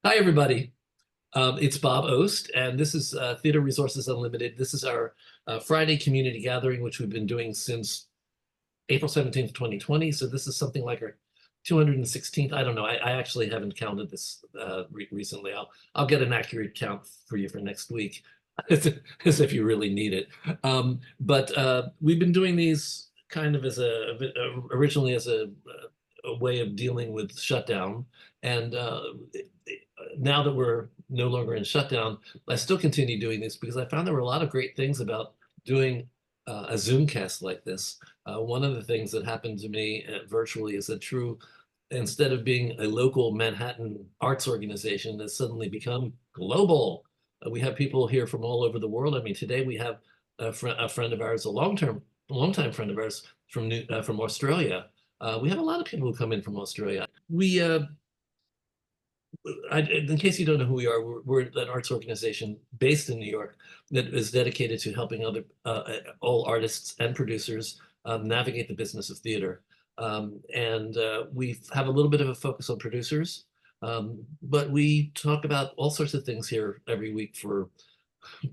Hi, everybody. It's Bob Ost, and this is Theater Resources Unlimited. This is our Friday community gathering, which we've been doing since April 17th, 2020. So this is something like our 216th. I don't know. I actually haven't counted this recently. I'll get an accurate count for you for next week, as if you really need it. But we've been doing these kind of as originally as a way of dealing with shutdown. And now that we're no longer in shutdown, I still continue doing this because I found there were a lot of great things about doing a Zoomcast like this. One of the things that happened to me virtually is that TRU, instead of being a local Manhattan arts organization, has suddenly become global. We have people here from all over the world. I mean, today we have a friend of ours, a longtime friend of ours from Australia. We have a lot of people who come in from Australia. In case you don't know who we are, we're an arts organization based in New York that is dedicated to helping all artists and producers navigate the business of theater. And we have a little bit of a focus on producers, but we talk about all sorts of things here every week for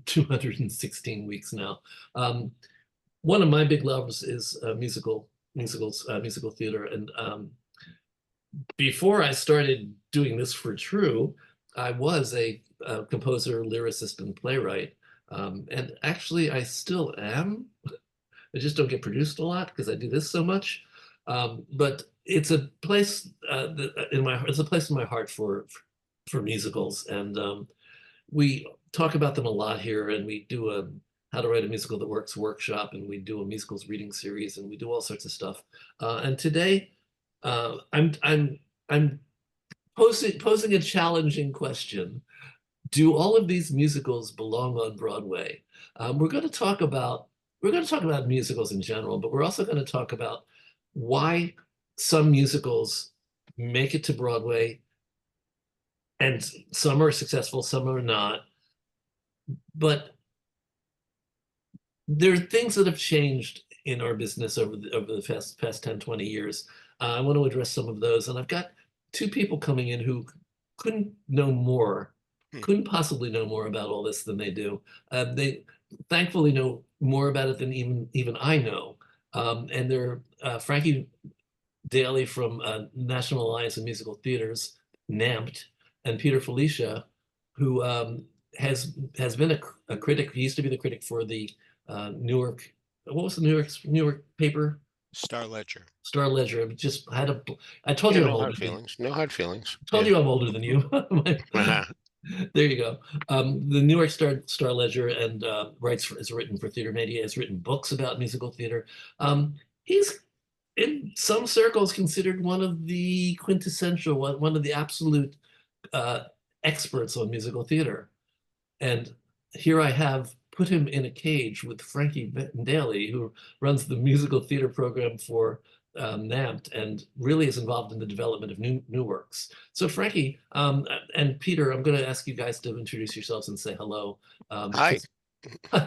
216 weeks now. One of my big loves is musical theater, and before I started doing this for TRU, I was a composer, lyricist, and playwright. And actually, I still am. I just don't get produced a lot because I do this so much. But it's a place it's a place in my heart for musicals, and we talk about them a lot here. And we do a how to write a musical that works workshop, and we do a musicals reading series, and we do all sorts of stuff. And today I'm posing a challenging question. Do all of these musicals belong on Broadway? We're going to talk about musicals in general, but we're also going to talk about why some musicals make it to Broadway, and some are successful, some are not. But there are things that have changed in our business over the past 10, 20 years. I want to address some of those. And I've got two people coming in who couldn't know more, couldn't possibly know more about all this than they do. They thankfully know more about it than even I know. And they're Frankie Dailey from National Alliance of Musical Theaters, NAMT, and Peter Filichia, who has been a critic. He used to be the critic for the Newark. What was the Newark paper? Star Ledger. Star Ledger. Just had a. I told Yeah, you I'm no older hard than you. feelings. No hard feelings. Told Yeah. you I'm older than you. There you go. The Newark Star Ledger and has written for Theater Media, has written books about musical theater. He's in some circles considered one of the quintessential, one of the absolute uh, experts on musical theater. And here I have put him in a cage with Frankie Dailey, who runs the musical theater program for NAMT and really is involved in the development of new works. So Frankie and Peter, I'm going to ask you guys to introduce yourselves and say hello. Hi.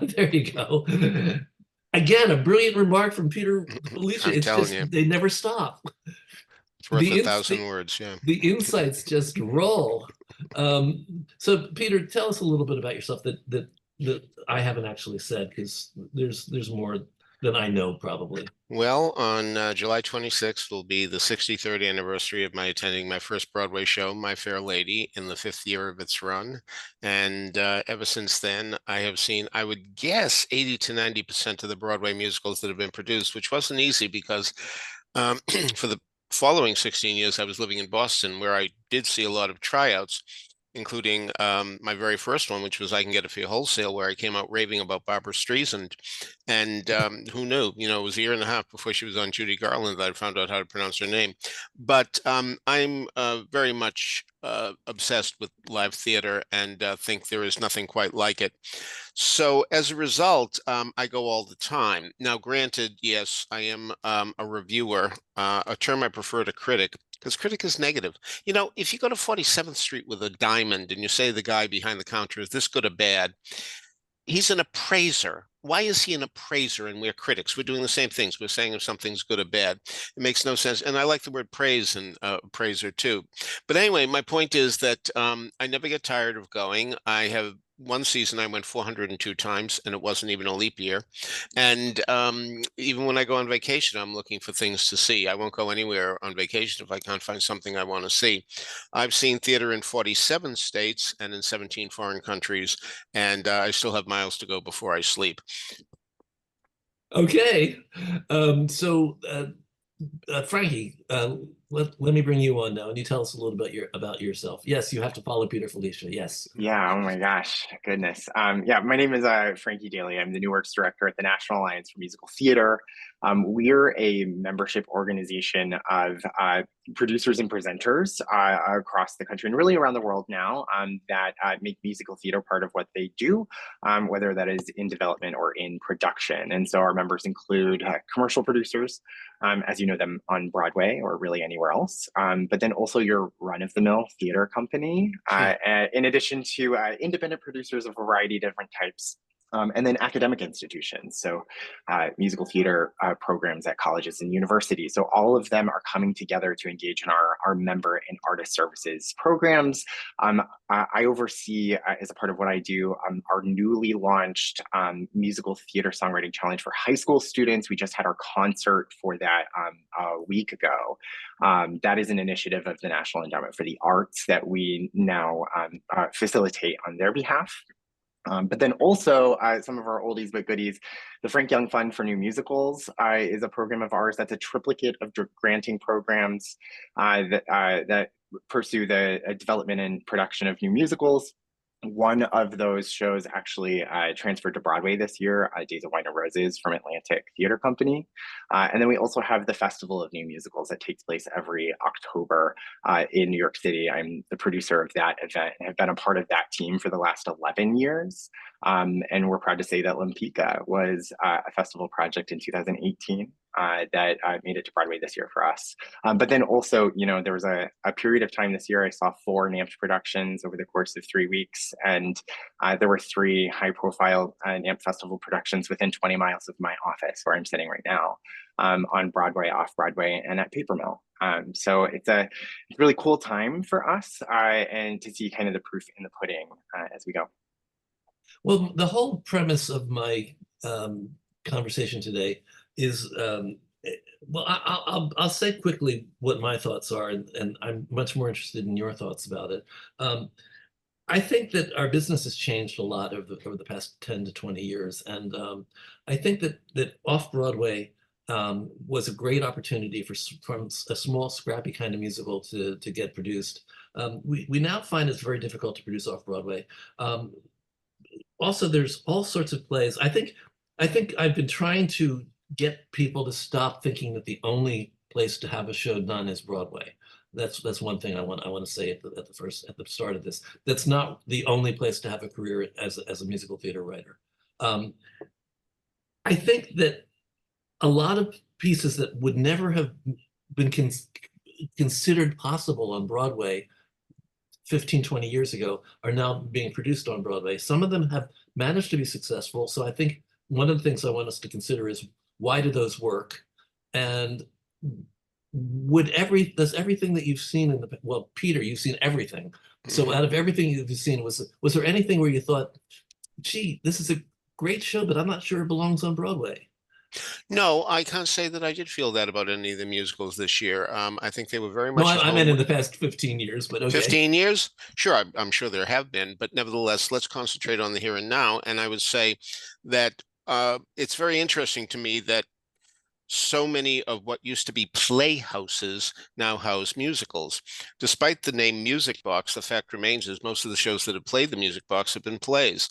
There you go. Again, a brilliant remark from Peter Filichia. I'm It's telling just you, they never stop. it's worth The a ins thousand words. Yeah. the insights just roll. So Peter, tell us a little bit about yourself that I haven't actually said, because there's more than I know probably. Well, on July 26th will be the 63rd anniversary of my attending my first Broadway show, My Fair Lady, in the fifth year of its run. And ever since then, I have seen, I would guess, 80 to 90% of the Broadway musicals that have been produced, which wasn't easy because for the following 16 years, I was living in Boston, where I did see a lot of tryouts, including my very first one, which was I Can Get It For You Wholesale, where I came out raving about Barbara Streisand. And who knew? You know, it was a year and a half before she was on Judy Garland that I found out how to pronounce her name. But I'm very much obsessed with live theater and think there is nothing quite like it. So as a result, I go all the time. Now, granted, yes, I am a reviewer, a term I prefer to critic, because critic is negative. You know, if you go to 47th Street with a diamond and you say the guy behind the counter is this good or bad, he's an appraiser. why is he an appraiser and we're critics? We're doing the same things. We're saying if something's good or bad. It makes no sense. And I like the word praise and appraiser too. But anyway, my point is that I never get tired of going. I have one season I went 402 times, and it wasn't even a leap year. And even when I go on vacation, I'm looking for things to see. I won't go anywhere on vacation if I can't find something I want to see. I've seen theater in 47 states and in 17 foreign countries, and I still have miles to go before I sleep. Okay. Frankie, let me bring you on now, and you tell us a little bit about yourself. Yes, you have to follow Peter Filichia. Yes. Yeah, oh my gosh, goodness. Yeah, my name is Frankie Dailey. I'm the New Works Director at the National Alliance for Musical Theater. We're a membership organization of producers and presenters across the country and really around the world now that make musical theater part of what they do, whether that is in development or in production. And so our members include commercial producers, as you know them on Broadway or really anywhere else, but then also your run-of-the-mill theater company, in addition to independent producers of a variety of different types. And then academic institutions, so musical theater programs at colleges and universities. So all of them are coming together to engage in our member and artist services programs. I oversee, as a part of what I do, our newly launched musical theater songwriting challenge for high school students. We just had our concert for that a week ago. That is an initiative of the National Endowment for the Arts that we now facilitate on their behalf. But then also some of our oldies but goodies, the Frank Young Fund for New Musicals is a program of ours that's a triplicate of granting programs that pursue the development and production of new musicals. One of those shows actually transferred to Broadway this year, Days of Wine and Roses from Atlantic Theater Company. And then we also have the Festival of New Musicals that takes place every October in New York City. I'm the producer of that event and have been a part of that team for the last 11 years. And we're proud to say that Lampica was a festival project in 2018 that made it to Broadway this year for us. But then also, you know, there was a period of time this year, I saw 4 NAMT productions over the course of 3 weeks. And there were 3 high profile NAMT festival productions within 20 miles of my office where I'm sitting right now, on Broadway, off-Broadway, and at Paper Mill. So it's a really cool time for us and to see kind of the proof in the pudding as we go. Well, the whole premise of my conversation today is, well, I'll say quickly what my thoughts are, and I'm much more interested in your thoughts about it. I think that our business has changed a lot over the past 10 to 20 years, and I think that off-Broadway was a great opportunity from a small, scrappy kind of musical to get produced. We now find it's very difficult to produce off-Broadway. Also, there's all sorts of plays. I think I've been trying to get people to stop thinking that the only place to have a show done is Broadway. That's one thing I want to say at the start of this. That's not the only place to have a career as a musical theater writer. I think that a lot of pieces that would never have been considered possible on Broadway 15, 20 years ago are now being produced on Broadway. Some of them have managed to be successful. So I think one of the things I want us to consider is, why do those work? And does everything that you've seen well, Peter, you've seen everything. So out of everything you've seen, was there anything where you thought, gee, this is a great show, but I'm not sure it belongs on Broadway? No, I can't say that I did feel that about any of the musicals this year. I think they were very No, much I meant in the past 15 years, but okay. 15 years? Sure, I'm sure there have been, but nevertheless, let's concentrate on the here and now. And I would say that it's very interesting to me that so many of what used to be playhouses now house musicals. Despite the name Music Box, the fact remains is most of the shows that have played the Music Box have been plays.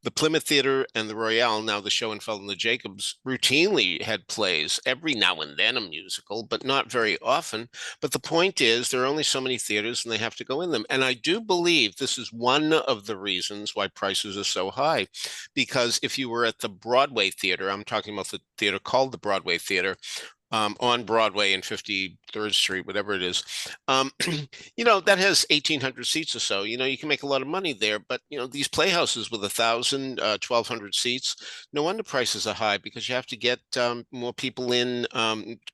The Plymouth Theater and the Royale, now the Schoenfeld and the Jacobs, routinely had plays, every now and then a musical, but not very often. But the point is, there are only so many theaters and they have to go in them. And I do believe this is one of the reasons why prices are so high. Because if you were at the Broadway Theater, I'm talking about the theater called the Broadway Theater, on Broadway and 53rd Street, whatever it is. You know, that has 1,800 seats or so. You know, you can make a lot of money there, but you know, these playhouses with 1,000, 1,200 seats, no wonder prices are high because you have to get more people in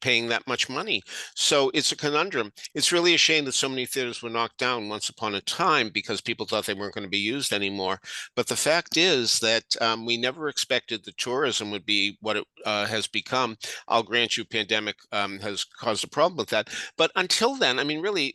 paying that much money. So it's a conundrum. It's really a shame that so many theaters were knocked down once upon a time because people thought they weren't going to be used anymore. But the fact is that we never expected the tourism would be what it has become. I'll grant you, pandemic has caused a problem with that. But until then, I mean, really,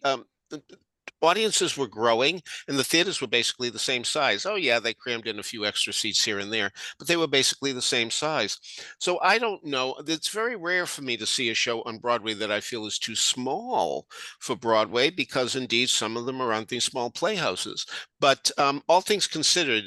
audiences were growing and the theaters were basically the same size. Oh, yeah, they crammed in a few extra seats here and there, but they were basically the same size. So I don't know. It's very rare for me to see a show on Broadway that I feel is too small for Broadway because indeed some of them are on these small playhouses. But all things considered,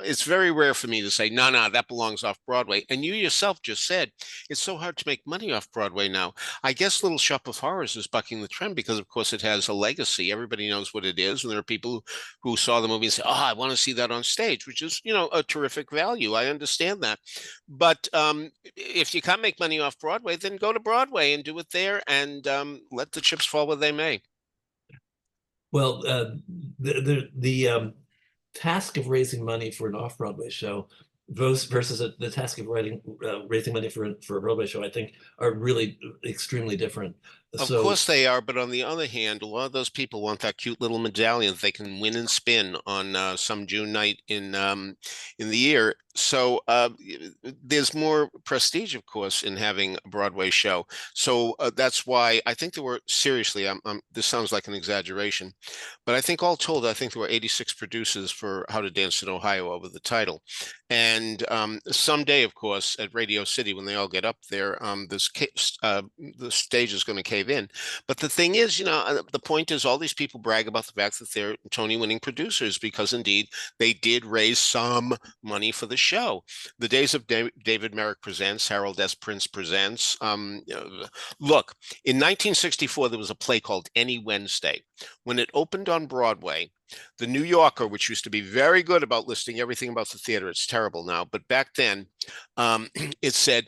it's very rare for me to say, no, no, that belongs off Broadway. And you yourself just said it's so hard to make money off Broadway now. I guess Little Shop of Horrors is bucking the trend because, of course, it has a legacy. Everybody knows what it is, and there are people who saw the movie and say, "Oh, I want to see that on stage," which is, you know, a terrific value. I understand that, but if you can't make money off Broadway, then go to Broadway and do it there, and let the chips fall where they may. Well, the task of raising money for an off-Broadway show versus the task of raising money for a Broadway show, I think, are really extremely different. Of So course they are, but on the other hand, a lot of those people want that cute little medallion that they can win and spin on some June night in the year. So there's more prestige, of course, in having a Broadway show. So that's why I think there were, seriously, this sounds like an exaggeration, but I think all told, I think there were 86 producers for How to Dance in Ohio over the title. And someday, of course, at Radio City, when they all get up there, the stage is going to cave in. But the thing is, you know, the point is all these people brag about the fact that they're Tony-winning producers because indeed they did raise some money for the show. The days of David Merrick Presents, Harold S. Prince Presents. Look, in 1964, there was a play called Any Wednesday. When it opened on Broadway, the New Yorker, which used to be very good about listing everything about the theater, it's terrible now, but back then it said,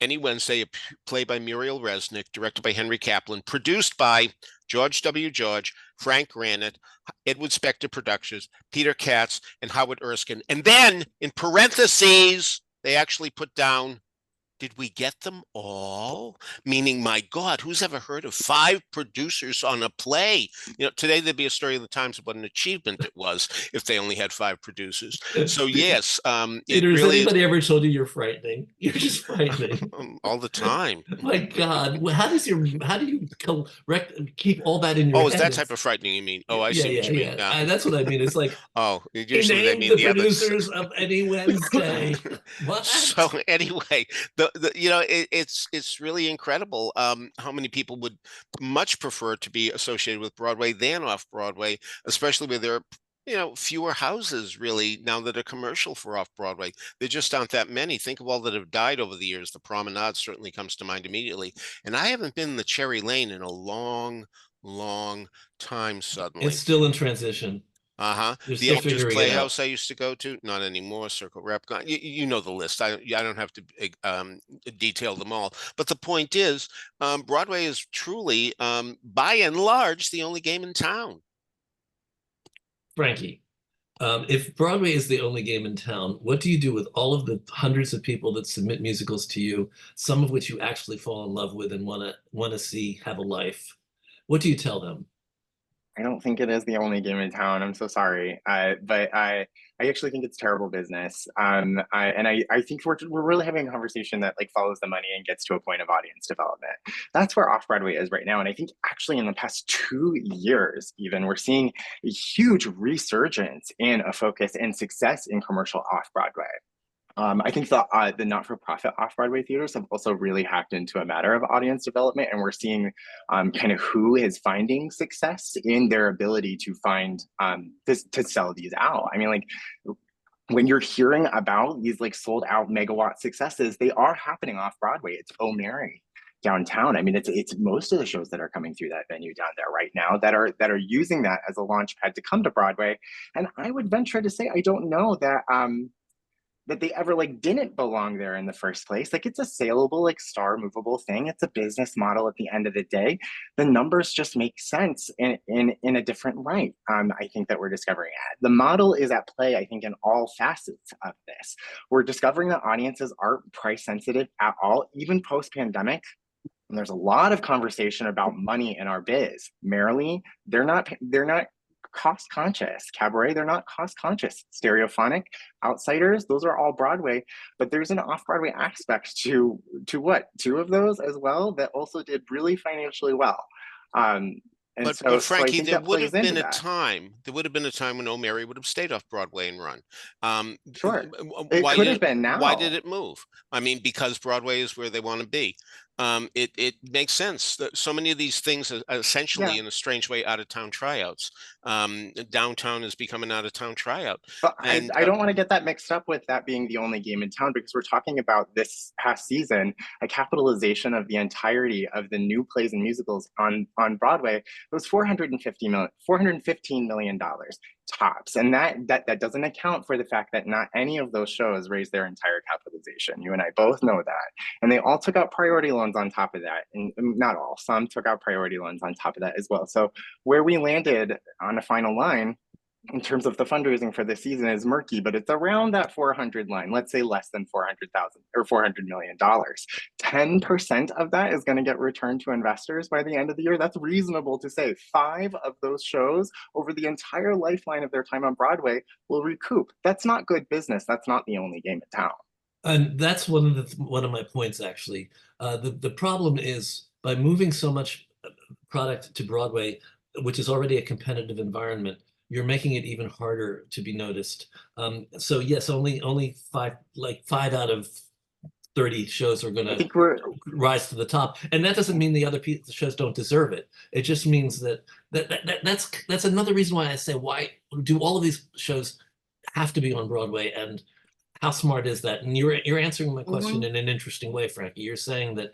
Any Wednesday, a play by Muriel Resnick, directed by Henry Kaplan, produced by George W. George, Frank Granite, Edward Spector Productions, Peter Katz, and Howard Erskine. And then, in parentheses, they actually put down, did we get them all? Meaning, my God, who's ever heard of 5 producers on a play? You know, today there'd be a story in the Times of what an achievement it was if they only had 5 producers. So yes, Peter, has really anybody ever told you you're frightening? You're just frightening. all the time. My God, how do you keep all that in your Oh, head? is that type of frightening you mean? Oh, I see what you mean. Yeah. That's what I mean. It's like, Oh, usually they name mean the the others. producers of Any Wednesday. What? So anyway, you know, it's really incredible how many people would much prefer to be associated with Broadway than off Broadway, especially where there are, you know, fewer houses really now that are commercial for off Broadway. There just aren't that many. Think of all that have died over the years. The Promenade certainly comes to mind immediately. And I haven't been in the Cherry Lane in a long, long time suddenly. It's still in transition. Uh-huh. They're The still Actors figuring it out. Playhouse I used to go to, not anymore. Circle Rep. You know the list. I don't have to detail them all. But the point is, Broadway is truly, by and large, the only game in town. Frankie, if Broadway is the only game in town, what do you do with all of the hundreds of people that submit musicals to you, some of which you actually fall in love with and want to see have a life? What do you tell them? I don't think it is the only game in town. I'm so sorry, but I actually think it's terrible business. I think we're really having a conversation that like follows the money and gets to a point of audience development. That's where Off Broadway is right now, and I think actually in the past 2 years, even we're seeing a huge resurgence in a focus and success in commercial off Broadway. I think the not-for-profit off-Broadway theaters have also really hacked into a matter of audience development, and we're seeing kind of who is finding success in their ability to find to sell these out. I mean, like when you're hearing about these like sold out megawatt successes, they are happening off Broadway. It's Oh Mary downtown. I mean, it's most of the shows that are coming through that venue down there right now that are using that as a launch pad to come to Broadway. And I would venture to say I don't know that that they ever like didn't belong there in the first place. Like it's a saleable, like star movable thing. It's a business model at the end of the day. The numbers just make sense in a different light. I think that we're discovering the model is at play, I think, in all facets of this. We're discovering that audiences aren't price sensitive at all, even post-pandemic. And there's a lot of conversation about money in our biz. Merrily, they're not cost conscious. Cabaret, they're not cost conscious. Stereophonic, Outsiders, those are all Broadway, but there's an off-Broadway aspect to what, two of those as well that also did really financially well. And But so I Frankie, think there that would plays have been into a that. time. There would have been a time when Oh Mary would have stayed off Broadway and run. Sure, it could have been Why did now. it move? I mean, because Broadway is where they want to be. It makes sense that so many of these things are essentially, Yeah. in a strange way, out of town tryouts. Downtown has become an out of town tryout, But and I don't want to get that mixed up with that being the only game in town, because we're talking about this past season, a capitalization of the entirety of the new plays and musicals on Broadway. It was $415 million tops. And that doesn't account for the fact that not any of those shows raised their entire capitalization. You and I both know that. And they all took out priority loans on top of that. And not all, some took out priority loans on top of that as well. So where we landed on a final line in terms of the fundraising for this season is murky, but it's around that 400 line. Let's say less than 400,000 or $400 million. 10% of that is going to get returned to investors by the end of the year. That's reasonable to say. 5 of those shows over the entire lifeline of their time on Broadway will recoup. That's not good business. That's not the only game in town. And that's one of my points, actually. The problem is, by moving so much product to Broadway, which is already a competitive environment, you're making it even harder to be noticed. So yes, only five out of 30 shows are going to rise to the top, and that doesn't mean the other shows don't deserve it. It just means that's another reason why I say, why do all of these shows have to be on Broadway, and how smart is that? And you're answering my question in an interesting way, Frankie. You're saying that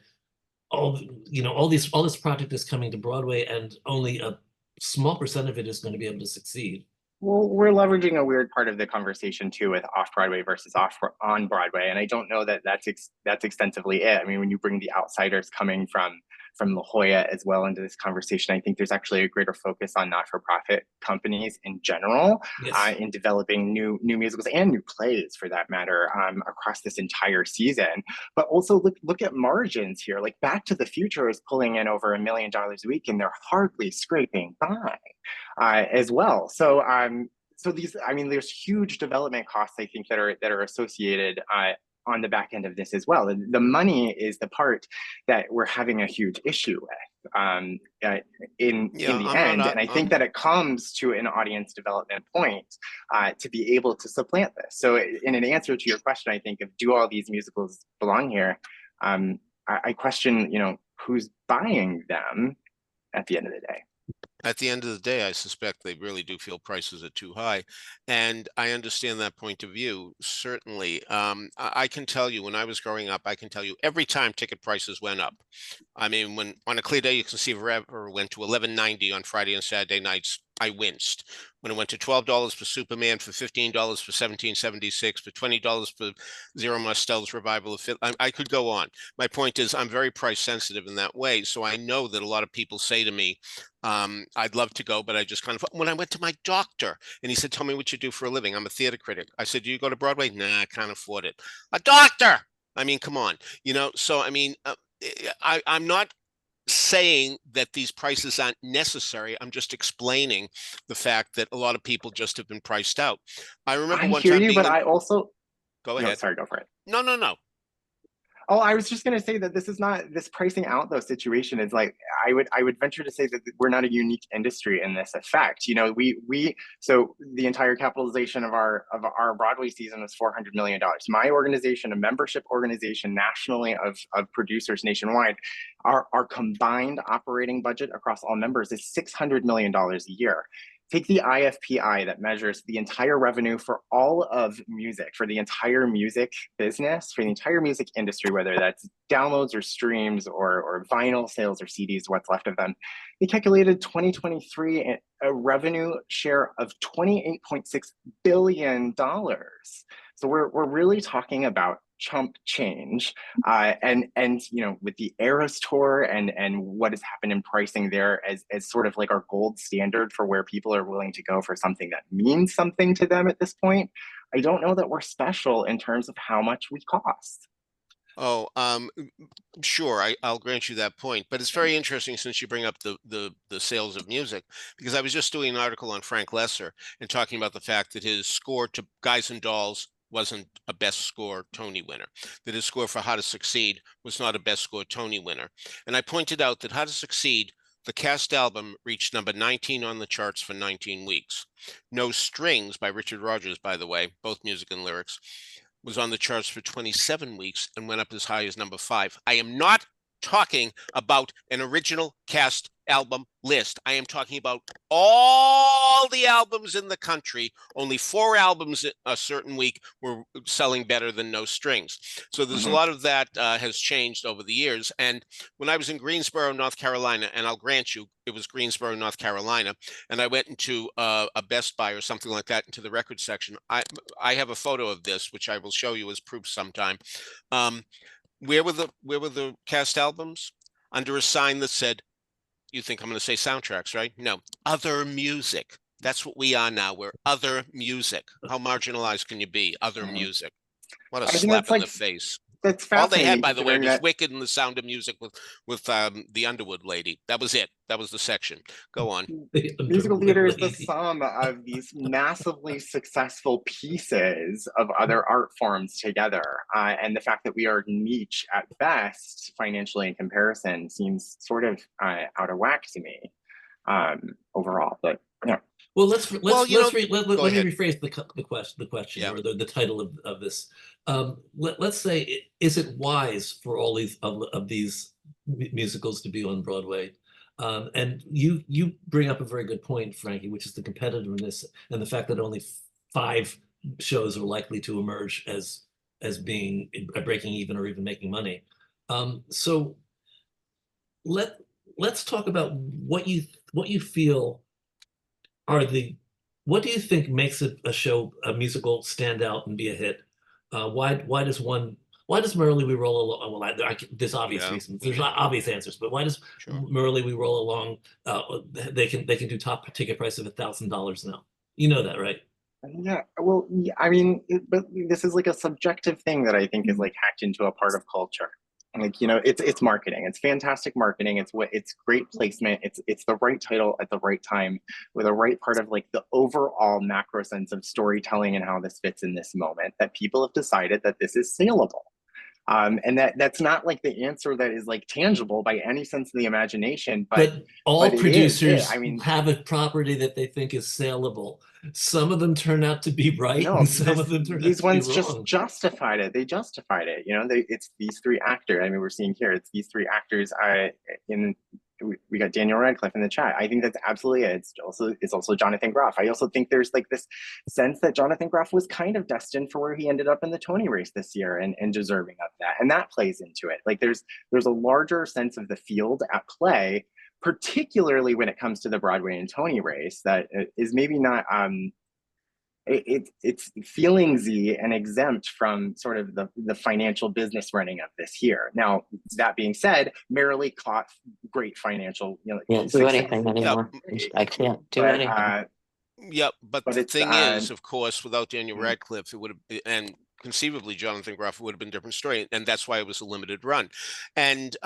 all this project is coming to Broadway, and only a small percent of it is going to be able to succeed. Well, we're leveraging a weird part of the conversation too with off-Broadway versus on Broadway, and I don't know that that's extensively it. I mean, when you bring the Outsiders coming from La Jolla as well into this conversation, I think there's actually a greater focus on not-for-profit companies in general. Yes. In developing new musicals and new plays, for that matter, across this entire season. But also look at margins here. Like Back to the Future is pulling in over $1 million a week, and they're hardly scraping by. As well. So these, I mean, there's huge development costs, I think, that are associated on the back end of this as well. The money is the part that we're having a huge issue with in the end. And I think that it comes to an audience development point to be able to supplant this. So in an answer to your question, I think, of do all these musicals belong here, I question, who's buying them at the end of the day. At the end of the day, I suspect they really do feel prices are too high. And I understand that point of view, certainly. I can tell you, when I was growing up, I can tell you every time ticket prices went up. I mean, when on a clear day, you can see Forever went to $11.90 on Friday and Saturday nights, I winced. When it went to $12 for Superman, for $15 for 1776, for $20 for Zero Mostel's Revival of Fit, I could go on. My point is, I'm very price sensitive in that way. So I know that a lot of people say to me, I'd love to go, but I just kind of, when I went to my doctor and he said, tell me what you do for a living. I'm a theater critic. I said, do you go to Broadway? Nah, I can't afford it. A doctor. I mean, come on, so I mean, I'm not saying that these prices aren't necessary. I'm just explaining the fact that a lot of people just have been priced out. I remember one time being, but I also go ahead. No, sorry, go for it. No. Oh, I was just going to say that this is not, this pricing out though situation is like, I would venture to say that we're not a unique industry in this effect. So the entire capitalization of our Broadway season was $400 million. My organization, a membership organization nationally of producers nationwide, our combined operating budget across all members is $600 million a year. take the IFPI that measures the entire revenue for all of music, for the entire music business, for the entire music industry, whether that's downloads or streams or vinyl sales or CDs, what's left of them. They calculated 2023 a revenue share of $28.6 billion. So we're really talking about chump change, and with the Eras tour and what has happened in pricing there as sort of like our gold standard for where people are willing to go for something that means something to them at this point. I don't know that we're special in terms of how much we cost. Oh, sure, I'll grant you that point, but it's very interesting since you bring up the sales of music, because I was just doing an article on Frank Lesser and talking about the fact that his score to Guys and Dolls wasn't a best score Tony winner, that his score for How to Succeed was not a best score Tony winner. And I pointed out that How to Succeed, the cast album, reached number 19 on the charts for 19 weeks. No Strings by Richard Rodgers, by the way, both music and lyrics, was on the charts for 27 weeks and went up as high as number 5. I am not talking about an original cast album list. I am talking about all the albums in the country. Only 4 albums a certain week were selling better than No Strings. So there's a lot of that has changed over the years. And when I was in Greensboro, North Carolina, and I'll grant you, it was Greensboro, North Carolina, and I went into a Best Buy or something like that, into the record section. I have a photo of this, which I will show you as proof sometime. Where were the cast albums? Under a sign that said, you think I'm going to say soundtracks, right? No, other music. That's what we are now. We're other music. How marginalized can you be? Other music. What a slap in the face. That's All fascinating. they had, by the way, was Wicked and The Sound of Music with the Underwood lady. That was it. That was the section. Go on. Musical theater is the sum of these massively successful pieces of other art forms together. And the fact that we are niche at best financially in comparison seems sort of out of whack to me overall. But yeah. Well, let me rephrase the question, Yeah. or the title of this. Let's say, is it wise for all these of these musicals to be on Broadway? And you bring up a very good point, Frankie, which is the competitiveness and the fact that only 5 shows are likely to emerge as being breaking even or even making money. So let's talk about what you feel are what do you think makes a musical stand out and be a hit? Why does Merrily We Roll Along? Well, there's obvious reasons. There's not obvious answers, but why does Merrily We Roll Along? They can do top ticket price of $1,000 now. You know that, right? Yeah. Well, I mean, but this is like a subjective thing that I think is like hacked into a part of culture. Like, it's marketing. It's fantastic marketing. It's great placement. It's the right title at the right time with the right part of like the overall macro sense of storytelling and how this fits in this moment, that people have decided that this is saleable. And that's not like the answer that is like tangible by any sense of the imagination, but all producers have a property that they think is saleable. Some of them turn out to be right, and some of them turn out to be wrong. These ones just justified it. They justified it. It's these 3 actors. I mean, we're seeing here, it's these 3 actors. We got Daniel Radcliffe in the chat. I think that's absolutely it. It's also Jonathan Groff. I also think there's like this sense that Jonathan Groff was kind of destined for where he ended up in the Tony race this year, and deserving of that. And that plays into it. Like there's a larger sense of the field at play, particularly when it comes to the Broadway and Tony race, that is maybe not it's feelingsy and exempt from sort of the financial business running of this year. Now, that being said, Merrily caught great financial, can't do anything anymore. I can't do anything. Yeah, but the thing is, of course, without Daniel Radcliffe, it would have, and conceivably Jonathan Groff would have been a different story, and that's why it was a limited run. And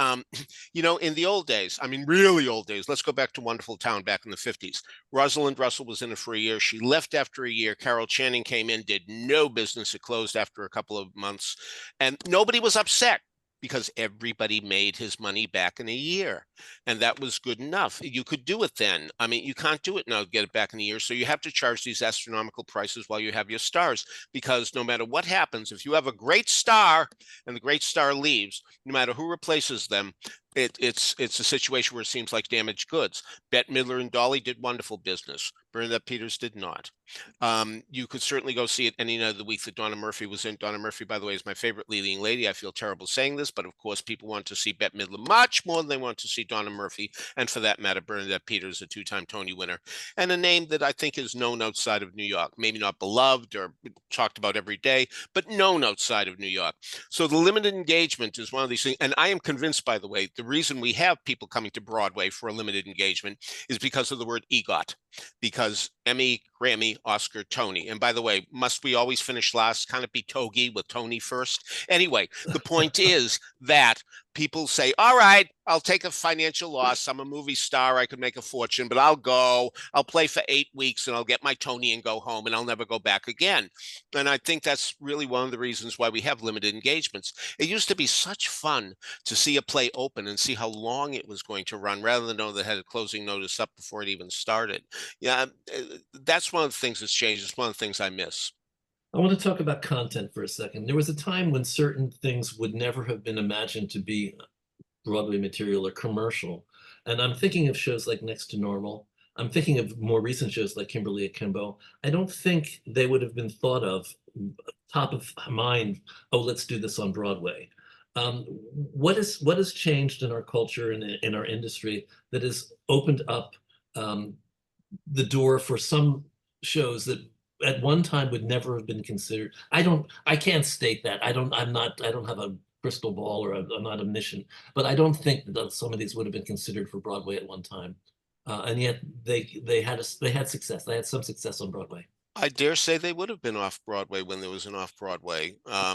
in the old days, I mean, really old days, let's go back to Wonderful Town back in the 50s. Rosalind Russell was in it for a year. She left after a year. Carol Channing came in, did no business. It closed after a couple of months, and nobody was upset, because everybody made his money back in a year, and that was good enough. You could do it then. I mean, you can't do it now to get it back in a year, so you have to charge these astronomical prices while you have your stars, because no matter what happens, if you have a great star and the great star leaves, no matter who replaces them, it's a situation where it seems like damaged goods. Bette Midler and Dolly did wonderful business. Bernadette Peters did not. You could certainly go see it any night of the week that Donna Murphy was in. Donna Murphy, by the way, is my favorite leading lady. I feel terrible saying this, but of course people want to see Bette Midler much more than they want to see Donna Murphy. And for that matter, Bernadette Peters, a two-time Tony winner, and a name that I think is known outside of New York. Maybe not beloved or talked about every day, but known outside of New York. So the limited engagement is one of these things. And I am convinced, by the way, the reason we have people coming to Broadway for a limited engagement is because of the word EGOT, because Emmy, Grammy, Oscar, Tony. And by the way, must we always finish last? Kind of be Togi with Tony first? Anyway, the point is that people say, all right, I'll take a financial loss. I'm a movie star. I could make a fortune, but I'll go. I'll play for 8 weeks and I'll get my Tony and go home and I'll never go back again. And I think that's really one of the reasons why we have limited engagements. It used to be such fun to see a play open and see how long it was going to run rather than know they had a closing notice up before it even started. Yeah, that's one of the things that's changed. It's one of the things I miss. I want to talk about content for a second. There was a time when certain things would never have been imagined to be Broadway material or commercial. And I'm thinking of shows like Next to Normal. I'm thinking of more recent shows like Kimberly Akimbo. I don't think they would have been thought of top of mind, oh, let's do this on Broadway. What has changed in our culture and in our industry that has opened up the door for some shows that at one time would never have been considered? I can't state that. I don't have a crystal ball, or I'm not omniscient, but I don't think that some of these would have been considered for Broadway at one time. And yet they had success. They had some success on Broadway. I dare say they would have been off Broadway when there was an off Broadway. Where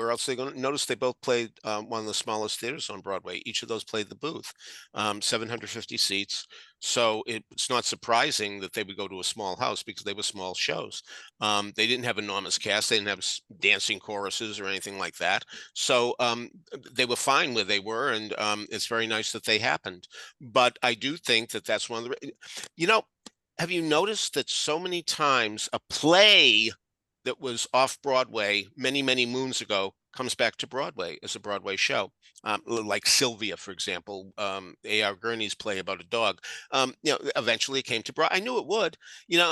else are they going to notice? They both played one of the smallest theaters on Broadway. Each of those played the Booth, 750 seats. So it's not surprising that they would go to a small house because they were small shows. They didn't have enormous cast. They didn't have dancing choruses or anything like that. So they were fine where they were, and it's very nice that they happened. But I do think that that's one of the, have you noticed that so many times a play that was off Broadway many, many moons ago comes back to Broadway as a Broadway show? Like Sylvia, for example, A.R. Gurney's play about a dog. Eventually it came to Broadway. I knew it would.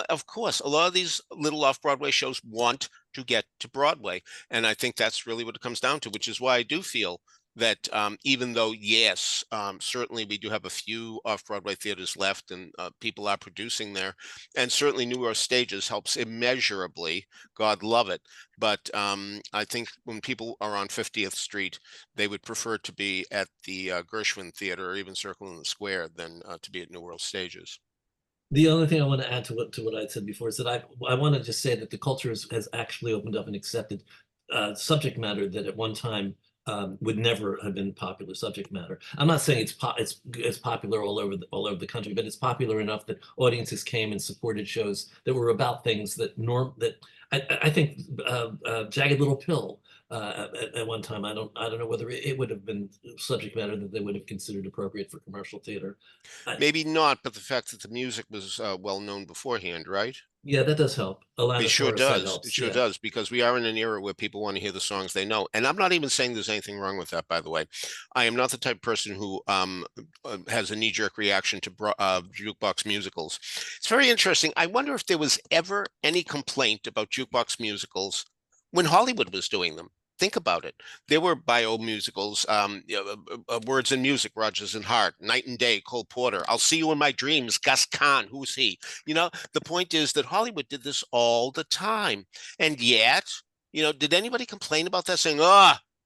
Of course, a lot of these little off-Broadway shows want to get to Broadway. And I think that's really what it comes down to, which is why I do feel that even though, yes, certainly we do have a few off-Broadway theaters left and people are producing there, and certainly newer stages helps immeasurably, God love it. But I think when people are on 50th Street, they would prefer to be at the Gershwin Theater or even Circle in the Square than to be at New World Stages. The other thing I want to add to what I said before is that I want to just say that the culture has actually opened up and accepted subject matter that at one time would never have been popular subject matter. I'm not saying it's popular all over the country, but it's popular enough that audiences came and supported shows that were about things that I think Jagged Little Pill at one time. I don't know whether it would have been subject matter that they would have considered appropriate for commercial theater. Maybe not, but the fact that the music was well known beforehand, right? Yeah, that does help. It sure does. It sure does, because we are in an era where people want to hear the songs they know. And I'm not even saying there's anything wrong with that, by the way. I am not the type of person who has a knee-jerk reaction to jukebox musicals. It's very interesting. I wonder if there was ever any complaint about jukebox musicals when Hollywood was doing them. Think about it. There were bio musicals, Words and Music, Rodgers and Hart, Night and Day, Cole Porter, I'll See You in My Dreams, Gus Kahn, who's he? The point is that Hollywood did this all the time. And yet, did anybody complain about that, saying,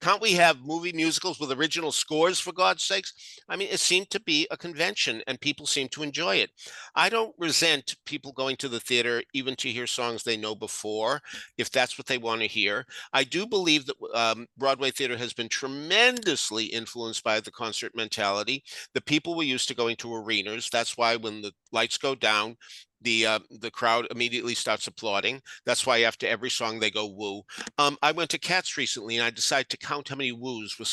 can't we have movie musicals with original scores, for God's sakes? I mean, it seemed to be a convention and people seem to enjoy it. I don't resent people going to the theater even to hear songs they know before, if that's what they want to hear. I do believe that Broadway theater has been tremendously influenced by the concert mentality. The people were used to going to arenas. That's why when the lights go down, the crowd immediately starts applauding. That's why after every song they go woo. I went to Cats recently and I decided to count how many woos were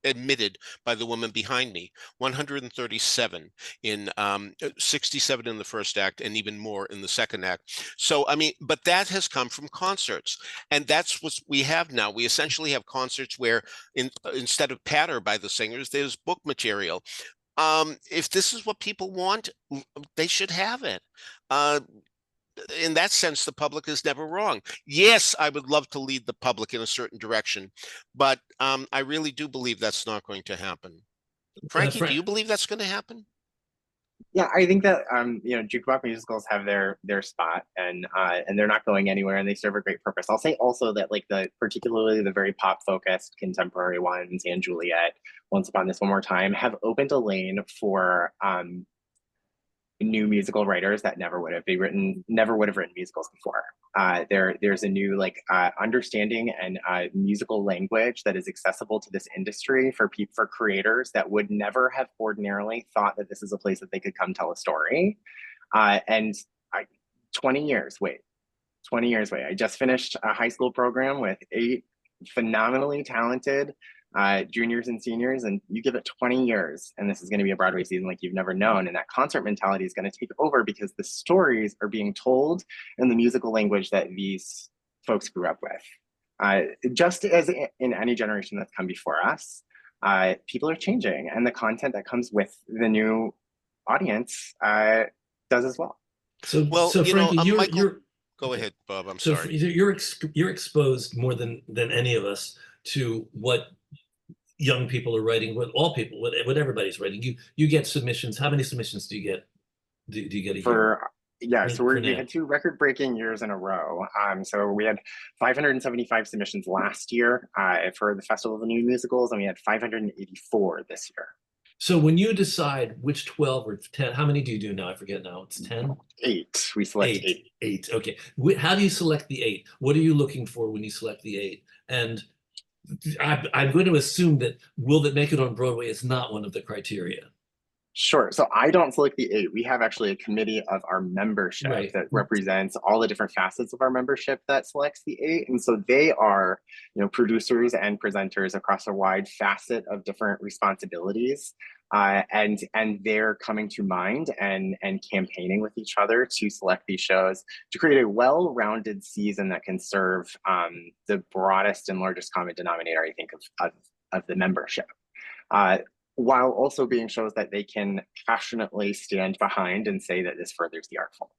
emitted by the woman behind me. 137 in 67 in the first act and even more in the second act. So, I mean, but that has come from concerts. And that's what we have now. We essentially have concerts where instead of patter by the singers, there's book material. If this is what people want, they should have it. In that sense, the public is never wrong. Yes, I would love to lead the public in a certain direction, but I really do believe that's not going to happen. Frankie, do you believe that's going to happen? Yeah, I think that jukebox musicals have their spot, and they're not going anywhere, and they serve a great purpose. I'll say also that like particularly the very pop focused contemporary ones, and Juliet, Once Upon This One More Time, have opened a lane for new musical writers that never would have written musicals before. There's a new understanding and musical language that is accessible to this industry for creators that would never have ordinarily thought that this is a place that they could come tell a story. 20 years wait. I just finished a high school program with 8 phenomenally talented juniors and seniors, and you give it 20 years and this is going to be a Broadway season like you've never known, and that concert mentality is going to take over because the stories are being told in the musical language that these folks grew up with. Just as in any generation that's come before us, people are changing, and the content that comes with the new audience does as well. So Frankie, you're go ahead, Bob. I'm so sorry. You're exposed more than any of us to what young people are writing, what everybody's writing. You get submissions. How many submissions do you get? Do you get a year? So we had 2 record-breaking years in a row. So we had 575 submissions last year for the Festival of the New Musicals, and we had 584 this year. So when you decide which 12 or 10, how many do you do now? I forget now. It's 10? 8. We select 8. 8. Okay. How do you select the 8? What are you looking for when you select the 8? And I'm going to assume that will that make it on Broadway is not one of the criteria. Sure. So I don't select the 8. We have actually a committee of our membership that represents all the different facets of our membership that selects the 8. And so they are, producers and presenters across a wide facet of different responsibilities. And they're coming to mind and campaigning with each other to select these shows to create a well-rounded season that can serve the broadest and largest common denominator, I think, of the membership. While also being shows that they can passionately stand behind and say that this furthers the art form.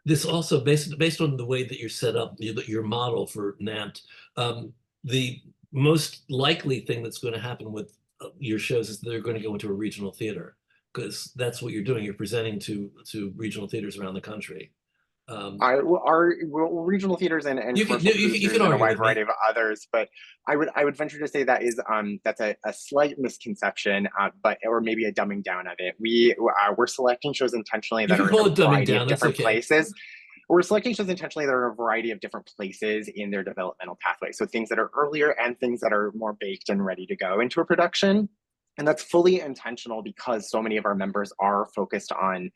This also, based on the way that you're set up, your model for NAMT, the most likely thing that's going to happen with your shows is they're going to go into a regional theater, because that's what you're doing. You're presenting to regional theaters around the country. Our regional theaters and you can a wide variety of others, but I would venture to say that is that's a slight misconception, or maybe a dumbing down of it. We're selecting shows intentionally that are in a variety of different places. We're selecting shows intentionally that are in a variety of different places in their developmental pathway. So things that are earlier and things that are more baked and ready to go into a production. And that's fully intentional because so many of our members are focused on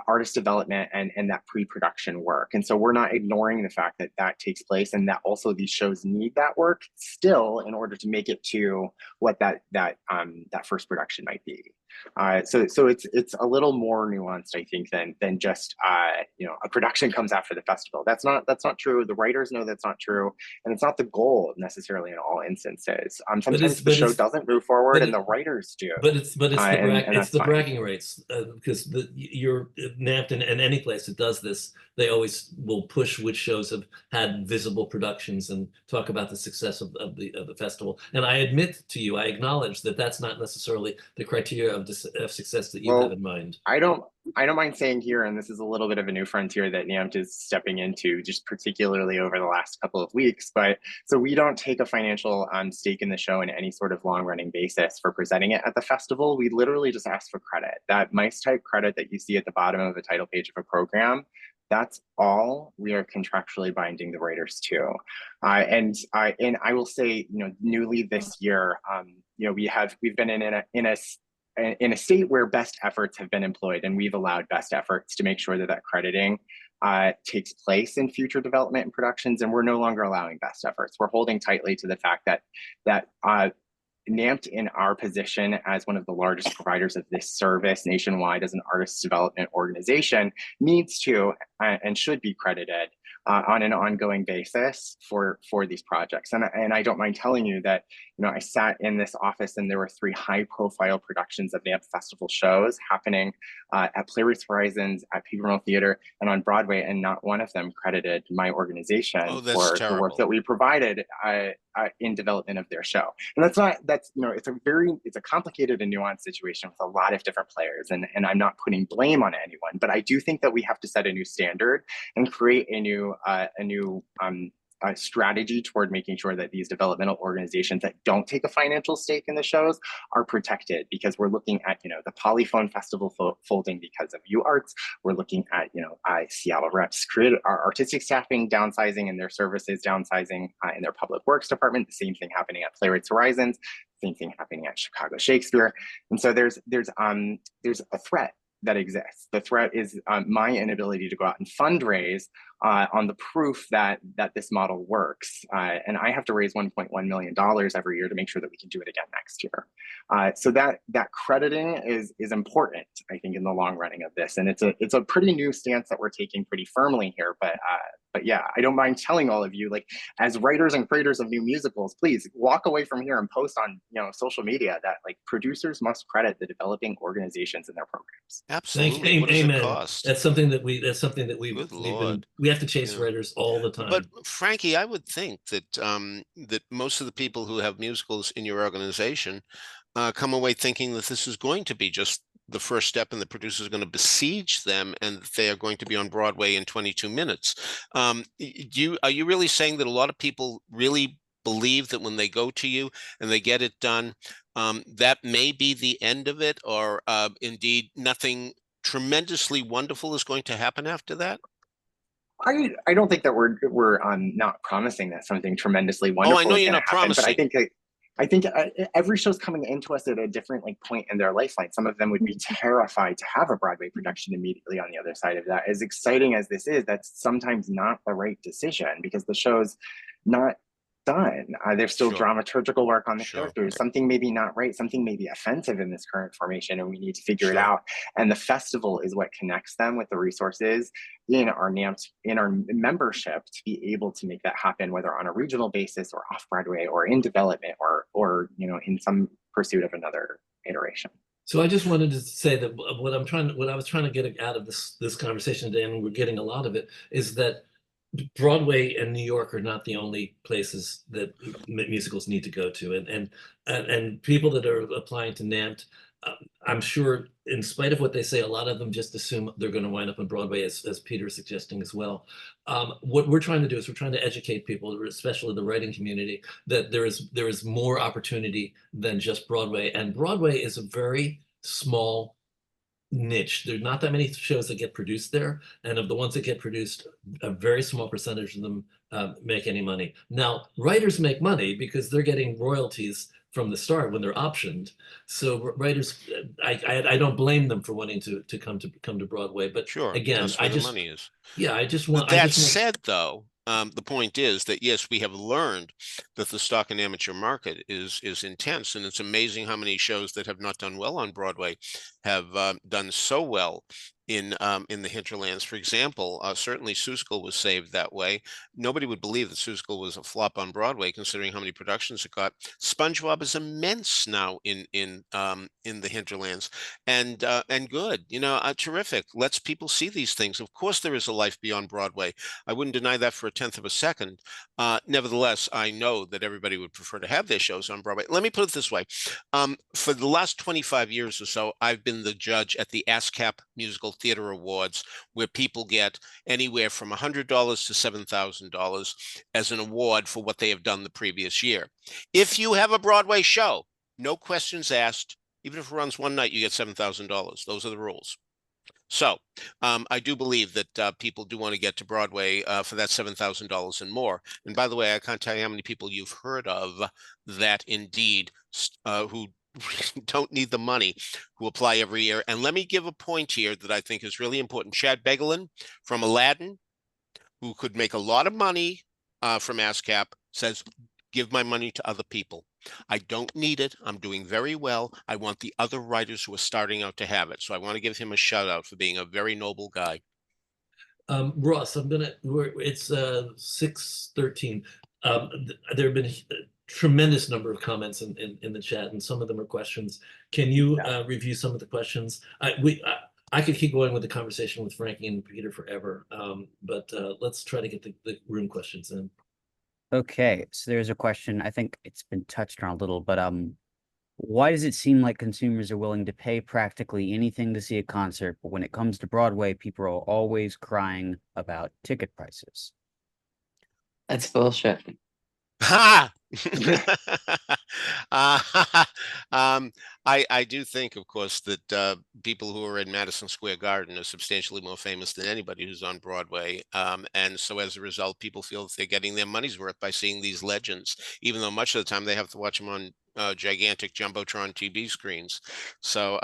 artist development and that pre-production work. And so we're not ignoring the fact that that takes place and that also these shows need that work still in order to make it to what that first production might be. So it's a little more nuanced, I think, than just a production comes after the festival. That's not true. The writers know that's not true, and it's not the goal necessarily in all instances. Sometimes the show doesn't move forward, and the writers do. But it's the bragging rights, because your NAMT and any place that does this, they always will push which shows have had visible productions and talk about the success of the festival. And I admit to you, I acknowledge that that's not necessarily the criteria of success that you have in mind. I don't mind saying here, and this is a little bit of a new frontier that NAMT is stepping into, just particularly over the last couple of weeks. But so we don't take a financial stake in the show in any sort of long-running basis for presenting it at the festival. We literally just ask for credit. That mice type credit that you see at the bottom of the title page of a program, that's all we are contractually binding the writers to. And I will say, newly this year, we've been in a state where best efforts have been employed, and we've allowed best efforts to make sure that crediting takes place in future development and productions, and we're no longer allowing best efforts. We're holding tightly to the fact that NAMT, in our position as one of the largest providers of this service nationwide as an artist development organization, needs to and should be credited on an ongoing basis for these projects. And I don't mind telling you that, I sat in this office and there were 3 high-profile productions of NAMT Festival shows happening at Playwrights Horizons, at Paper Mill Theater, and on Broadway, and not one of them credited my organization for the work that we provided in development of their show. And it's a complicated and nuanced situation with a lot of different players, and I'm not putting blame on anyone, but I do think that we have to set a new standard and create a new strategy toward making sure that these developmental organizations that don't take a financial stake in the shows are protected, because we're looking at, the Polyphone Festival folding because of UArts. We're looking at, Seattle Reps our artistic staffing downsizing and their services downsizing in their public works department. The same thing happening at Playwrights Horizons, same thing happening at Chicago Shakespeare. And so there's a threat that exists. The threat is my inability to go out and fundraise on the proof that this model works. And I have to raise $1.1 million every year to make sure that we can do it again next year. So that crediting is important, I think, in the long running of this. And it's a pretty new stance that we're taking pretty firmly here. But yeah, I don't mind telling all of you, like, as writers and creators of new musicals, please walk away from here and post on social media that, like, producers must credit the developing organizations in their programs. Absolutely. What does it cost? That's something that we we have to chase writers all the time. But Frankie, I would think that that most of the people who have musicals in your organization come away thinking that this is going to be just the first step, and the producers are going to besiege them, and they are going to be on Broadway in 22 minutes. Are you really saying that a lot of people really believe that when they go to you and they get it done, that may be the end of it, or indeed nothing tremendously wonderful is going to happen after that? I don't think that we're not promising that something tremendously wonderful. Oh, I know you're not happen, promising, but I think every show's coming into us at a different point in their lifeline. Some of them would be terrified to have a Broadway production immediately on the other side of that. As exciting as this is, that's sometimes not the right decision, because the show's not done. There's still dramaturgical work on the characters. Something may be not right. Something may be offensive in this current formation, and we need to figure it out. And the festival is what connects them with the resources in our NAMT, in our membership, to be able to make that happen, whether on a regional basis or off Broadway or in development or in some pursuit of another iteration. So I just wanted to say that what I was trying to get out of this conversation today, and we're getting a lot of it, is that Broadway and New York are not the only places that musicals need to go to, and people that are applying to NAMT, I'm sure, in spite of what they say, a lot of them just assume they're going to wind up on Broadway, as Peter is suggesting as well. What we're trying to do is we're trying to educate people, especially the writing community, that there is more opportunity than just Broadway, and Broadway is a very small niche. There's not that many shows that get produced there, and of the ones that get produced, a very small percentage of them make any money. Now, writers make money because they're getting royalties from the start when they're optioned. So writers, I don't blame them for wanting to come to Broadway. But again, that's where the money is. Yeah, I just want. That said, though, the point is that, yes, we have learned that the stock and amateur market is intense, and it's amazing how many shows that have not done well on Broadway have done so well in the hinterlands. For example, certainly Seussical was saved that way. Nobody would believe that Seussical was a flop on Broadway, considering how many productions it got. SpongeBob is immense now in the hinterlands, and good, terrific. Lets people see these things. Of course, there is a life beyond Broadway. I wouldn't deny that for a tenth of a second. Nevertheless, I know that everybody would prefer to have their shows on Broadway. Let me put it this way. For the last 25 years or so, I've been the judge at the ASCAP Musical Theater Awards, where people get anywhere from $100 to $7,000 as an award for what they have done the previous year. If you have a Broadway show, no questions asked, even if it runs one night, you get $7,000. Those are the rules. So I do believe that people do want to get to Broadway for that $7,000 and more. And by the way, I can't tell you how many people you've heard of that indeed who don't need the money, who apply every year. And let me give a point here that I think is really important. Chad Begelin from Aladdin, who could make a lot of money from ASCAP, says, give my money to other people. I don't need it. I'm doing very well. I want the other writers who are starting out to have it. So I want to give him a shout out for being a very noble guy. Ross, it's 6:13. There have been a tremendous number of comments in the chat, and some of them are questions. Can you review some of the questions? I could keep going with the conversation with Frankie and Peter forever, but let's try to get the room questions in. Okay, so there's a question. I think it's been touched on a little, but why does it seem like consumers are willing to pay practically anything to see a concert, but when it comes to Broadway, people are always crying about ticket prices? That's bullshit. Ha! I do think, of course, that people who are in Madison Square Garden are substantially more famous than anybody who's on Broadway. And so as a result, people feel that they're getting their money's worth by seeing these legends, even though much of the time they have to watch them on gigantic Jumbotron TV screens. So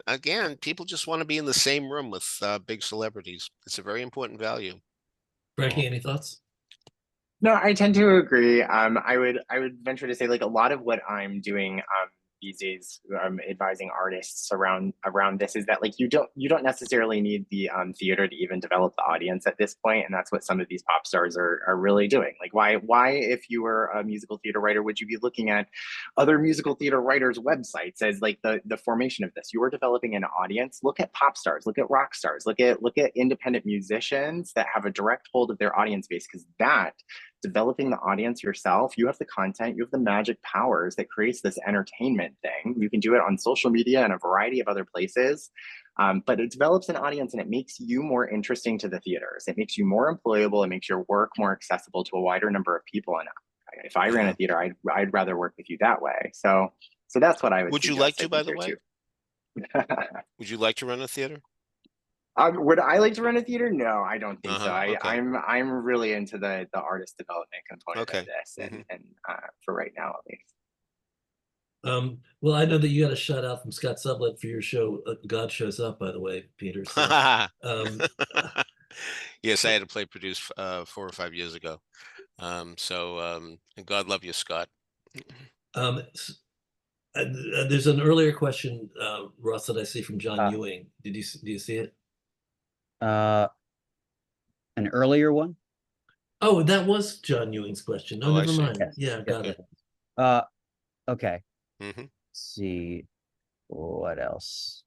again, people just want to be in the same room with big celebrities. It's a very important value. Frankie, any thoughts? No, I tend to agree. I would venture to say, like, a lot of what I'm doing these days, advising artists around this, is that, like, you don't necessarily need the theater to even develop the audience at this point, and that's what some of these pop stars are really doing. Like, why if you were a musical theater writer would you be looking at other musical theater writers' websites as like the formation of this? You are developing an audience. Look at pop stars, look at rock stars, look at independent musicians that have a direct hold of their audience base, because that, developing the audience yourself, you have the content, you have the magic powers that creates this entertainment thing. You can do it on social media and a variety of other places, but it develops an audience and it makes you more interesting to the theaters. It makes you more employable. It makes your work more accessible to a wider number of people. And if I ran a theater, I'd rather work with you that way. So that's what I would. Would you like to, by the way? Would you like to run a theater? Would I like to run a theater? No, I don't think so. Okay. I'm really into the artist development component of this, and for right now at least. Well, I know that you got a shout out from Scott Sublett for your show, God Shows Up, by the way, Peter. So, yes, I had to play produce 4 or 5 years ago. God love you, Scott. There's an earlier question, Ross, that I see from John Ewing. Do you see it? An earlier one? Oh, that was John Ewing's question. No, never mind. Yes. Yeah, got it. Okay. Mm-hmm. Let's see what else.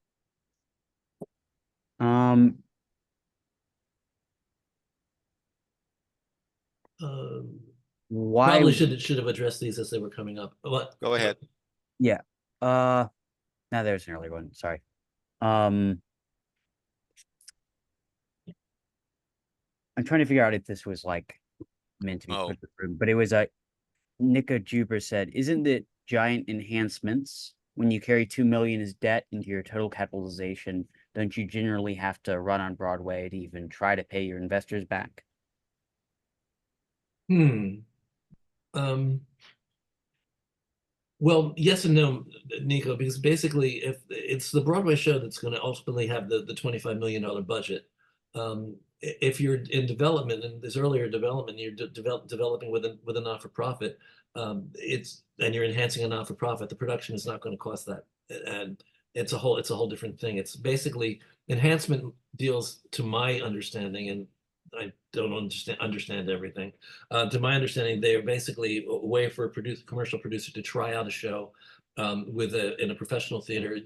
Why probably should have addressed these as they were coming up. What? Go ahead. Yeah. Now there's an earlier one. Sorry. I'm trying to figure out if this was like meant to be put in the room, but it was Nico Juber said, isn't it giant enhancements when you carry 2 million as debt into your total capitalization? Don't you generally have to run on Broadway to even try to pay your investors back? Well, yes and no, Nico, because basically, if it's the Broadway show that's going to ultimately have the $25 million budget, if you're in development, and this earlier development, you're developing with a not-for-profit, and you're enhancing a not-for-profit, the production is not going to cost that, and it's a whole different thing. It's basically enhancement deals, to my understanding, and I don't understand everything. To my understanding, they are basically a way for a commercial producer to try out a show in a professional theater,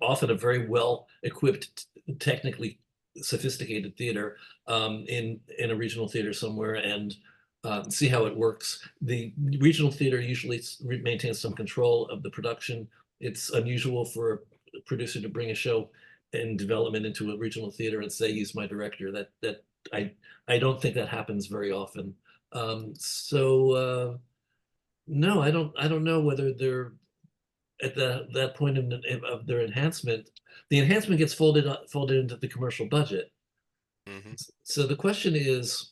often a very well-equipped, technically sophisticated theater, in a regional theater somewhere, and see how it works. The regional theater usually maintains some control of the production. It's unusual for a producer to bring a show in development into a regional theater and say, he's my director. That I don't think that happens very often. No, I don't know whether they're at that point of their enhancement. The enhancement gets folded into the commercial budget. So the question is,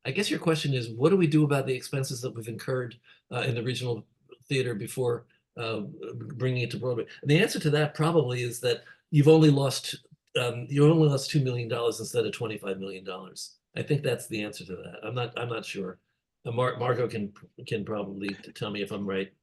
I guess your question is, what do we do about the expenses that we've incurred in the regional theater before bringing it to Broadway? And the answer to that probably is that you've only lost $2 million instead of $25 million. I think that's the answer to that. I'm not sure. Margot can probably tell me if I'm right.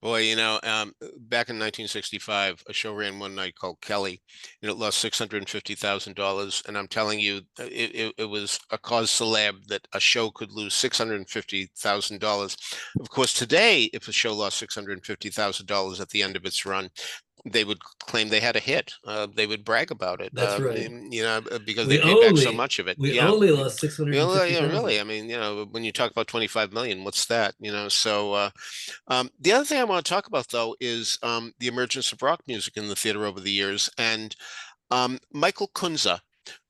Boy, back in 1965, a show ran one night called Kelly, and it lost $650,000. And I'm telling you, it was a cause célèbre that a show could lose $650,000. Of course, today, if a show lost $650,000 at the end of its run, they would claim they had a hit. They would brag about it. That's right. Because We they paid back so only much of it. we Yeah. only lost Yeah, 650,000. really. I mean, when you talk about 25 million, what's that? So the other thing I want to talk about, though, is the emergence of rock music in the theater over the years. And Michael Kunze,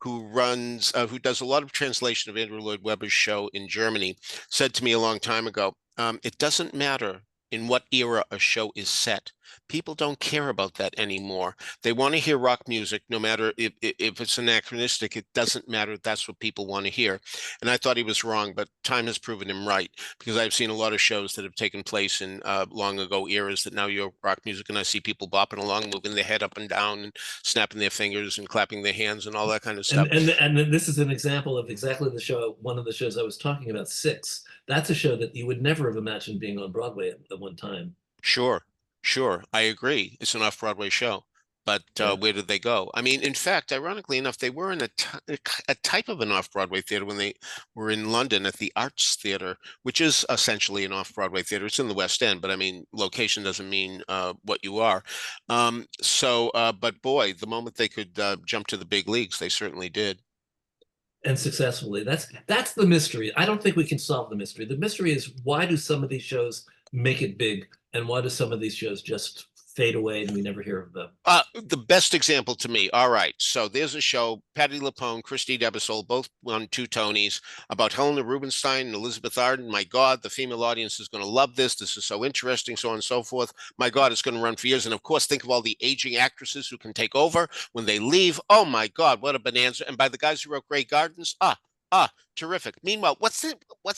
who does a lot of translation of Andrew Lloyd Webber's show in Germany, said to me a long time ago, it doesn't matter in what era a show is set. People don't care about that anymore. They want to hear rock music, no matter if it's anachronistic. It doesn't matter. That's what people want to hear. And I thought he was wrong, but time has proven him right, because I've seen a lot of shows that have taken place in long ago eras that now you have rock music, and I see people bopping along, moving their head up and down, and snapping their fingers and clapping their hands and all that kind of stuff. And this is an example of exactly one of the shows I was talking about, Six. That's a show that you would never have imagined being on Broadway at one time. Sure. I agree. It's an off-Broadway show, but where did they go? I mean, in fact, ironically enough, they were in a type of an off-Broadway theater when they were in London at the Arts Theater, which is essentially an off-Broadway theater. It's in the West End, but I mean, location doesn't mean what you are. But boy, the moment they could jump to the big leagues, they certainly did. And successfully. That's the mystery. I don't think we can solve the mystery. The mystery is, why do some of these shows make it big, and why do some of these shows just fade away and we never hear of them? The best example to me. All right, so there's a show, Patti LuPone, Christy Debisole, both won 2 Tonys, about Helena Rubinstein and Elizabeth Arden. My God, the female audience is going to love this. This is so interesting, so on and so forth. My God, it's going to run for years. And of course, think of all the aging actresses who can take over when they leave. Oh my God, what a bonanza! And by the guys who wrote Grey Gardens, terrific. Meanwhile, what's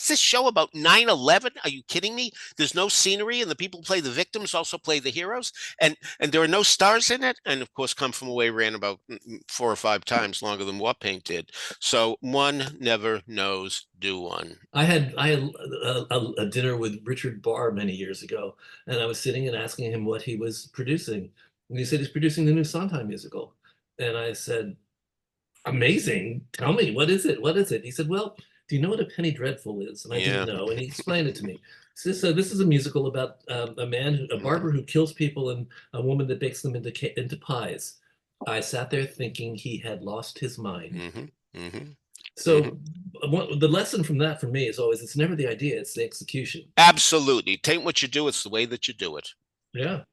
this show about 9/11? Are you kidding me? There's no scenery, and the people who play the victims also play the heroes, and there are no stars in it. And of course, Come From Away ran about 4 or 5 times longer than War Paint did. So one never knows, do one. I had a dinner with Richard Barr many years ago, and I was sitting and asking him what he was producing. And he said he's producing the new Sondheim musical. And I said, amazing. Tell me, what is it? What is it? He said, well, do you know what a penny dreadful is? And I didn't know. And he explained it to me. So this is a musical about a barber who kills people, and a woman that bakes them into pies. I sat there thinking he had lost his mind. So the lesson from that for me is always, it's never the idea, it's the execution. Absolutely. Tain't what you do, it's the way that you do it. Yeah.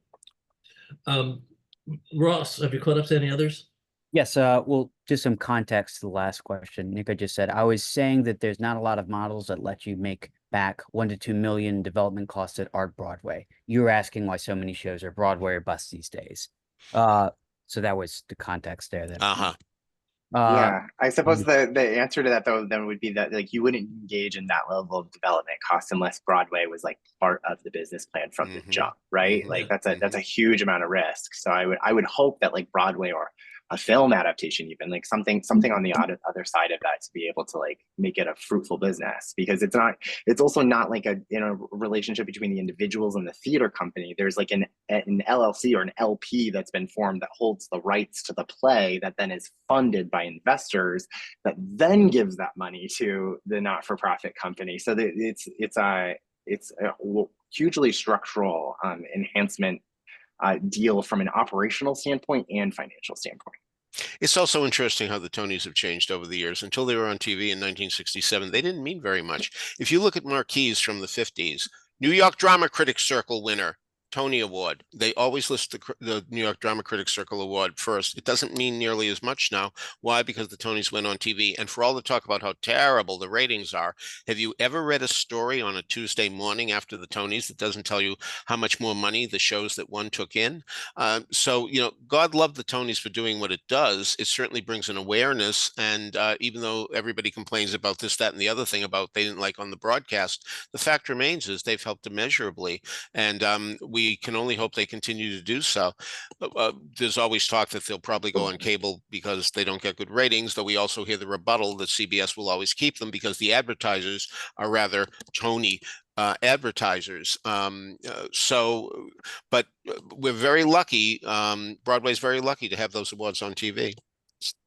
Ross, have you caught up to any others? Yes, well, just some context to the last question. Nico just said, I was saying that there's not a lot of models that let you make back 1 to 2 million development costs at Art Broadway. You were asking why so many shows are Broadway or bust these days. So that was the context there. Yeah, I suppose the answer to that, though, then would be that, like, you wouldn't engage in that level of development costs unless Broadway was like part of the business plan from the jump, right? Like that's a huge amount of risk. So I would hope that, like, Broadway or a film adaptation, even like something on the other side of that, to be able to like make it a fruitful business, because it's also not like a relationship between the individuals and the theater company. There's like an LLC or an LP that's been formed that holds the rights to the play, that then is funded by investors, that then gives that money to the not-for-profit company. So that it's a hugely structural enhancement deal from an operational standpoint and financial standpoint. It's also interesting how the Tonys have changed over the years. Until they were on TV in 1967, they didn't mean very much. If you look at marquees from the 50s, New York Drama Critics Circle winner, Tony Award. They always list the New York Drama Critics Circle Award first. It doesn't mean nearly as much now. Why? Because the Tonys went on TV. And for all the talk about how terrible the ratings are, have you ever read a story on a Tuesday morning after the Tonys that doesn't tell you how much more money the shows that won took in? So, God love the Tonys for doing what it does. It certainly brings an awareness. And even though everybody complains about this, that, and the other thing about they didn't like on the broadcast, the fact remains is they've helped immeasurably. And we can only hope they continue to do so. There's always talk that they'll probably go on cable because they don't get good ratings, though we also hear the rebuttal that CBS will always keep them because the advertisers are rather Tony advertisers. But we're very lucky. Broadway's very lucky to have those awards on TV.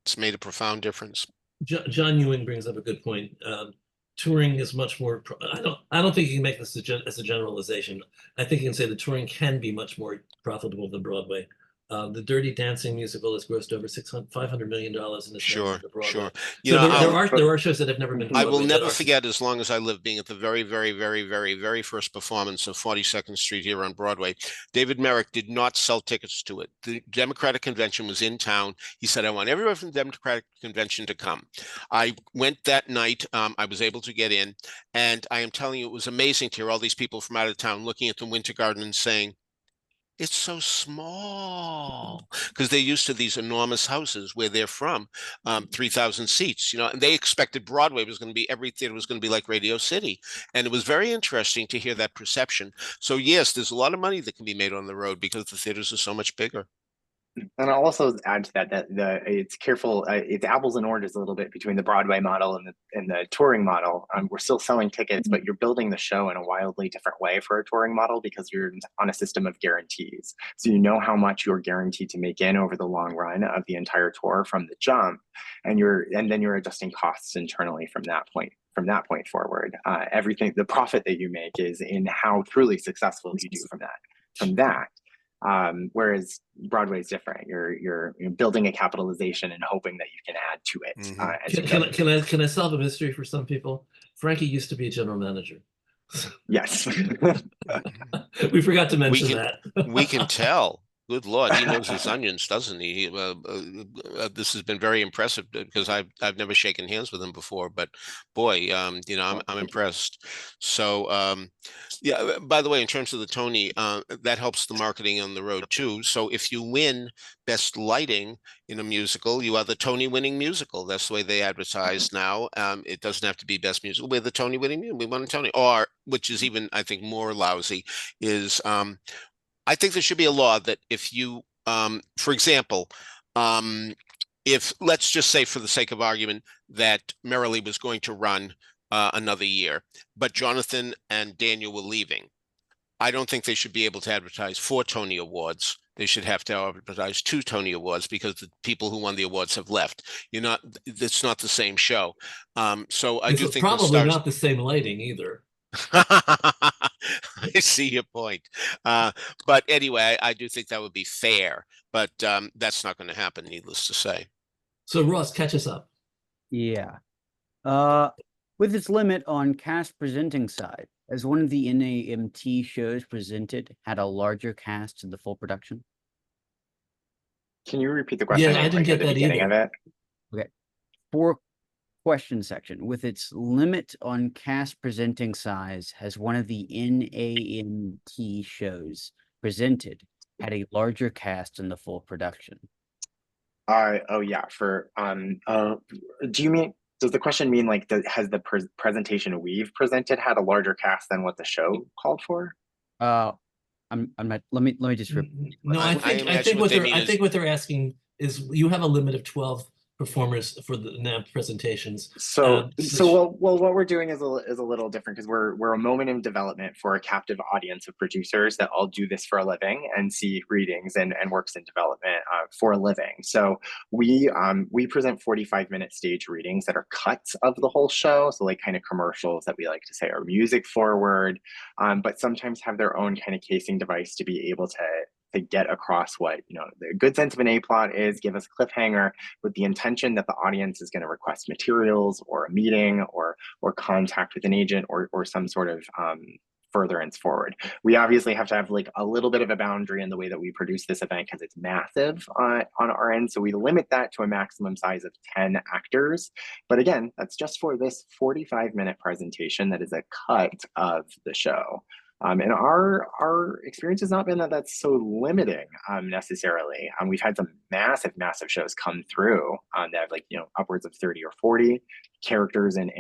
It's made a profound difference. John Ewing brings up a good point. Touring is much more. I don't think you can make this as a generalization. I think you can say the touring can be much more profitable than Broadway. The Dirty Dancing musical has grossed over $500 million in its Sure. So there are shows that have never been. I will never forget, as long as I live, being at the very, very, very, very, very first performance of 42nd Street here on Broadway. David Merrick did not sell tickets to it. The Democratic Convention was in town. He said, "I want everyone from the Democratic Convention to come." I went that night. I was able to get in, and I am telling you, it was amazing to hear all these people from out of town looking at the Winter Garden and saying, "It's so small," because they're used to these enormous houses where they're from, 3,000 seats, and they expected Broadway was going to be, every theater was going to be like Radio City. And it was very interesting to hear that perception. So yes, there's a lot of money that can be made on the road because the theaters are so much bigger. And I'll also add to that it's it's apples and oranges a little bit between the Broadway model and the touring model. We're still selling tickets, but you're building the show in a wildly different way for a touring model because you're on a system of guarantees. So you know how much you're guaranteed to make in over the long run of the entire tour from the jump, and then you're adjusting costs internally from that point forward. Everything, the profit that you make is in how truly successful you do from that. Whereas Broadway is different. You're building a capitalization and hoping that you can add to it. Can I solve a mystery for some people? Frankie used to be a general manager. Yes. We forgot to mention that. We can tell. Good Lord, he knows his onions, doesn't he? This has been very impressive because I've never shaken hands with him before. But boy, I'm impressed. So yeah. By the way, in terms of the Tony, that helps the marketing on the road too. So if you win Best Lighting in a musical, you are the Tony-winning musical. That's the way they advertise now. It doesn't have to be Best Musical. We're the Tony-winning. We won a Tony, or which is even, I think, more lousy is. I think there should be a law that if you, for example, if let's just say for the sake of argument that Merrily was going to run another year, but Jonathan and Daniel were leaving, I don't think they should be able to advertise 4 Tony Awards. They should have to advertise 2 Tony Awards because the people who won the awards have left. It's not the same show. So I do think probably not the same lighting either. I see your point. But anyway, I do think that would be fair, but that's not going to happen, needless to say. So Ross, catch us up. Yeah. With its limit on cast presenting side, as one of the NAMT shows presented had a larger cast in the full production? Can you repeat the question? Yeah, I didn't get that either. Okay. For question section, with its limit on cast presenting size, has one of the NAMT shows presented had a larger cast in the full production? Oh yeah. Does the question mean like has the presentation we've presented had a larger cast than what the show called for? I'm not. Let me just repeat. No, I think what they're asking is you have a limit of 12 performers for the NAMT presentations. So what we're doing is a little different because we're a moment in development for a captive audience of producers that all do this for a living and see readings and works in development for a living. So we present 45-minute stage readings that are cuts of the whole show. So like kind of commercials that we like to say are music forward, but sometimes have their own kind of casing device to be able to get across what the good sense of an A plot is, give us a cliffhanger with the intention that the audience is going to request materials or a meeting or contact with an agent or some sort of furtherance forward. We obviously have to have like a little bit of a boundary in the way that we produce this event because it's massive on our end. So we limit that to a maximum size of 10 actors. But again, that's just for this 45-minute presentation that is a cut of the show. And our experience has not been that that's so limiting necessarily. We've had some massive shows come through that have like upwards of 30 or 40 characters and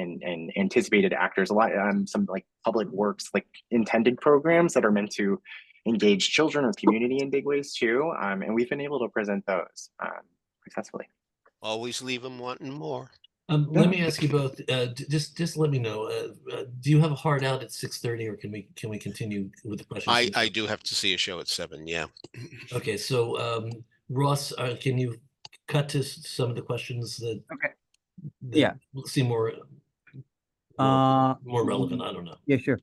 anticipated actors. A lot some like public works like intended programs that are meant to engage children or community in big ways too. And we've been able to present those successfully. Always leave them wanting more. Let me ask you both. Just let me know. Do you have a hard out at 6:30, or can we continue with the questions? I do have to see a show at 7. Yeah. Okay, so Ross, can you cut to some of the questions that Yeah. seem more relevant? I don't know. Yeah, sure.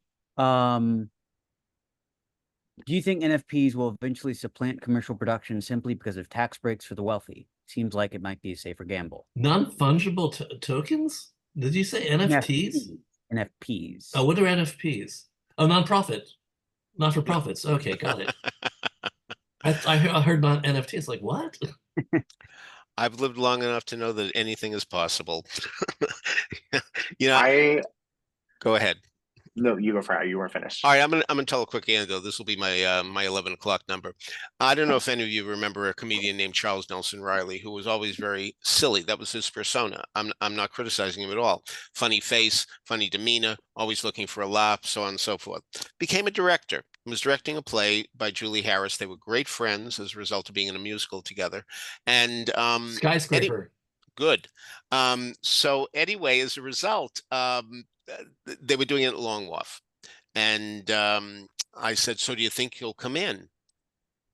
Do you think NFPs will eventually supplant commercial production simply because of tax breaks for the wealthy? Seems like it might be a safer gamble. Non-fungible tokens? Did you say NFTs? NFPs. Oh, what are NFPs? Oh, nonprofit, not for profits. Okay, got it. I heard not NFTs. Like what? I've lived long enough to know that anything is possible. Go ahead. No, you go for it. You weren't finished. All right, I'm gonna tell a quick anecdote. This will be my my 11 o'clock number. I don't know if any of you remember a comedian named Charles Nelson Riley, who was always very silly. That was his persona. I'm not criticizing him at all. Funny face, funny demeanor, always looking for a laugh, so on and so forth. Became a director. Was directing a play by Julie Harris. They were great friends as a result of being in a musical together. And Skyscraper. Good. So anyway, as a result, they were doing it at Long Wharf. And I said, so do you think he'll come in?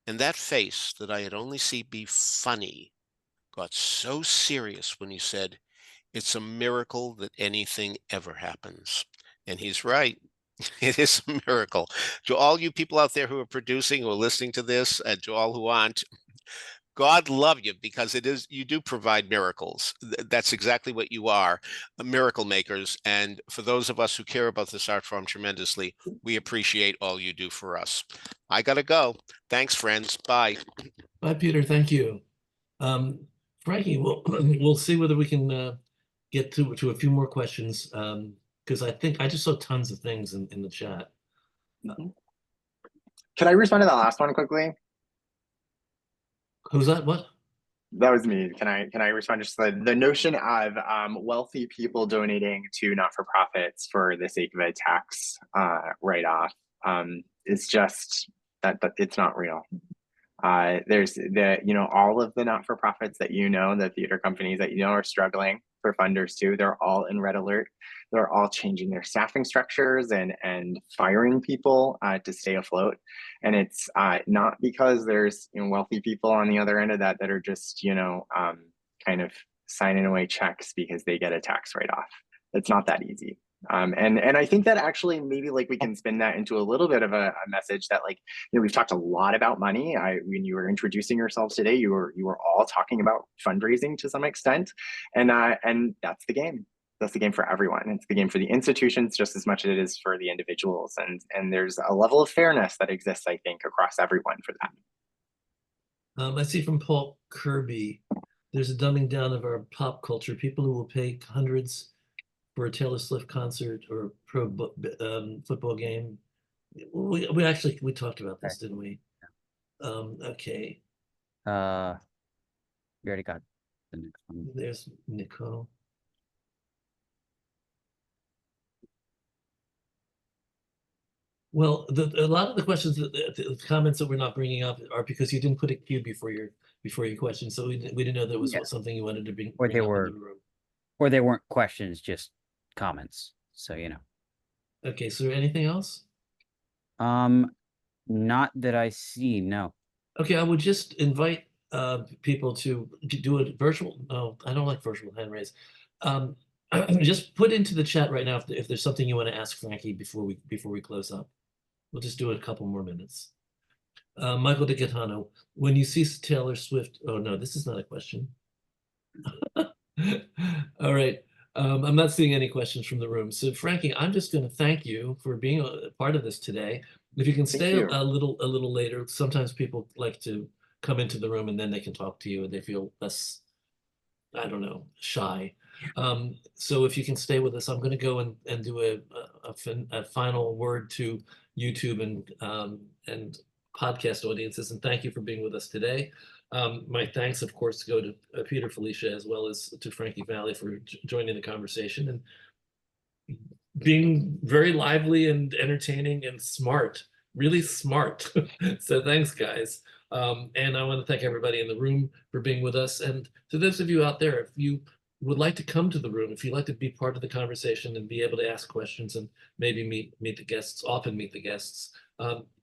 And that face that I had only seen be funny got so serious when he said, it's a miracle that anything ever happens. And he's right. It is a miracle. To all you people out there who are producing or listening to this, and to all who aren't, God love you, because you do provide miracles. That's exactly what you are, miracle makers. And for those of us who care about this art form tremendously, we appreciate all you do for us. I gotta go. Thanks, friends. Bye. Bye, Peter. Thank you. Frankie, we'll see whether we can get to a few more questions, because I think I just saw tons of things in the chat. Can I respond to that last one quickly? Who's that? What? That was me. Can I respond? Just the notion of wealthy people donating to not-for-profits for the sake of a tax write-off is just that it's not real. There's all of the not-for-profits that the theater companies that are struggling for funders too. They're all in red alert. They're all changing their staffing structures and firing people to stay afloat. And it's not because there's wealthy people on the other end of that are just kind of signing away checks because they get a tax write-off. It's not that easy. And I think that actually maybe we can spin that into a little bit of a message that we've talked a lot about money. When you were introducing yourselves today, you were all talking about fundraising to some extent, and that's the game. That's the game for everyone. It's the game for the institutions just as much as it is for the individuals, and there's a level of fairness that exists, I think, across everyone for that. I see from Paul Kirby, there's a dumbing down of our pop culture. People who will pay hundreds for a Taylor Swift concert or pro football game. We talked about this, didn't we? Okay. You already got the next one. There's Nicole. Well, a lot of the questions, the comments that we're not bringing up are because you didn't put a cue before your question, so we didn't know that was something you wanted to bring up in the room. Or they weren't questions, just comments. So Okay, so anything else? Not that I see, no. Okay, I would just invite people to do a virtual. No, I don't like virtual hand raise. Just put into the chat right now if there's something you want to ask Frankie before we close up. We'll just do it a couple more minutes. Michael DeGatano, when you see Taylor Swift, oh no, this is not a question. All right. I'm not seeing any questions from the room. So Frankie, I'm just going to thank you for being a part of this today. If you can stay a little later, sometimes people like to come into the room and then they can talk to you and they feel less, I don't know, shy. So if you can stay with us, I'm going to go and do a final word to YouTube and podcast audiences, and thank you for being with us today. My thanks, of course, go to Peter Filichia as well as to Frankie Dailey for joining the conversation and being very lively and entertaining and smart, really smart. So thanks, guys. And I want to thank everybody in the room for being with us. And to those of you out there, if you would like to come to the room, if you'd like to be part of the conversation and be able to ask questions and maybe meet the guests, often meet the guests,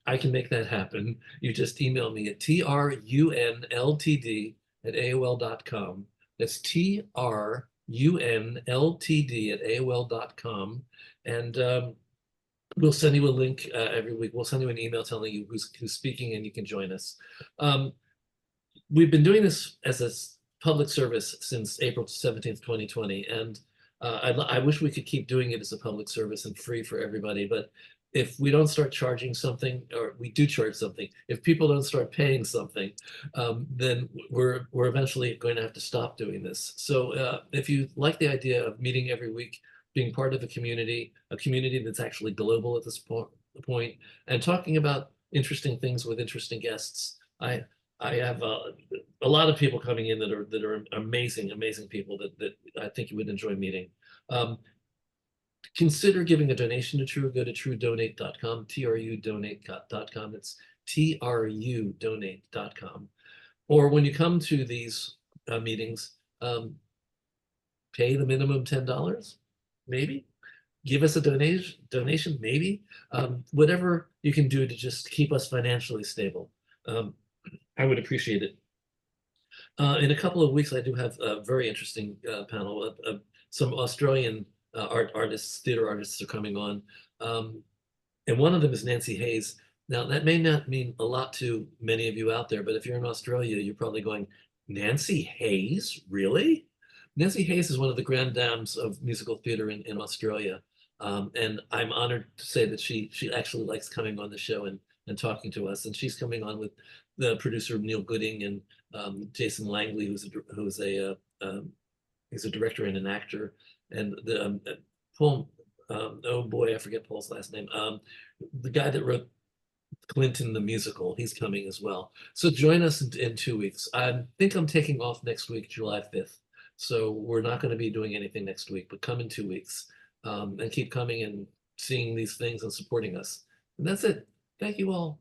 I can make that happen. You just email me at trunltd@aol.com. That's trunltd@aol.com. And we'll send you a link every week. We'll send you an email telling you who's speaking, and you can join us. We've been doing this as a public service since April 17th, 2020. And I wish we could keep doing it as a public service and free for everybody. But if we don't start charging something, or we do charge something, if people don't start paying something, then we're eventually going to have to stop doing this. So if you like the idea of meeting every week, being part of a community that's actually global at this point, and talking about interesting things with interesting guests, I have a lot of people coming in that are amazing people that I think you would enjoy meeting. Consider giving a donation to TRU. Go to trudonate.com, trudonate.com. It's trudonate.com. Or when you come to these meetings, pay the minimum $10, maybe. Give us a donation, maybe. Whatever you can do to just keep us financially stable. I would appreciate it. In a couple of weeks, I do have a very interesting panel. Some Australian theater artists are coming on. And one of them is Nancy Hayes. Now, that may not mean a lot to many of you out there, but if you're in Australia, you're probably going, Nancy Hayes, really? Nancy Hayes is one of the grand dames of musical theater in Australia. And I'm honored to say that she actually likes coming on the show and talking to us. And she's coming on with the producer Neil Gooding and Jason Langley, who's a director and an actor, and the Paul. Oh boy, I forget Paul's last name. The guy that wrote Clinton the musical, he's coming as well. So join us in 2 weeks. I think I'm taking off next week, July 5th. So we're not going to be doing anything next week, but come in 2 weeks and keep coming and seeing these things and supporting us. And that's it. Thank you all.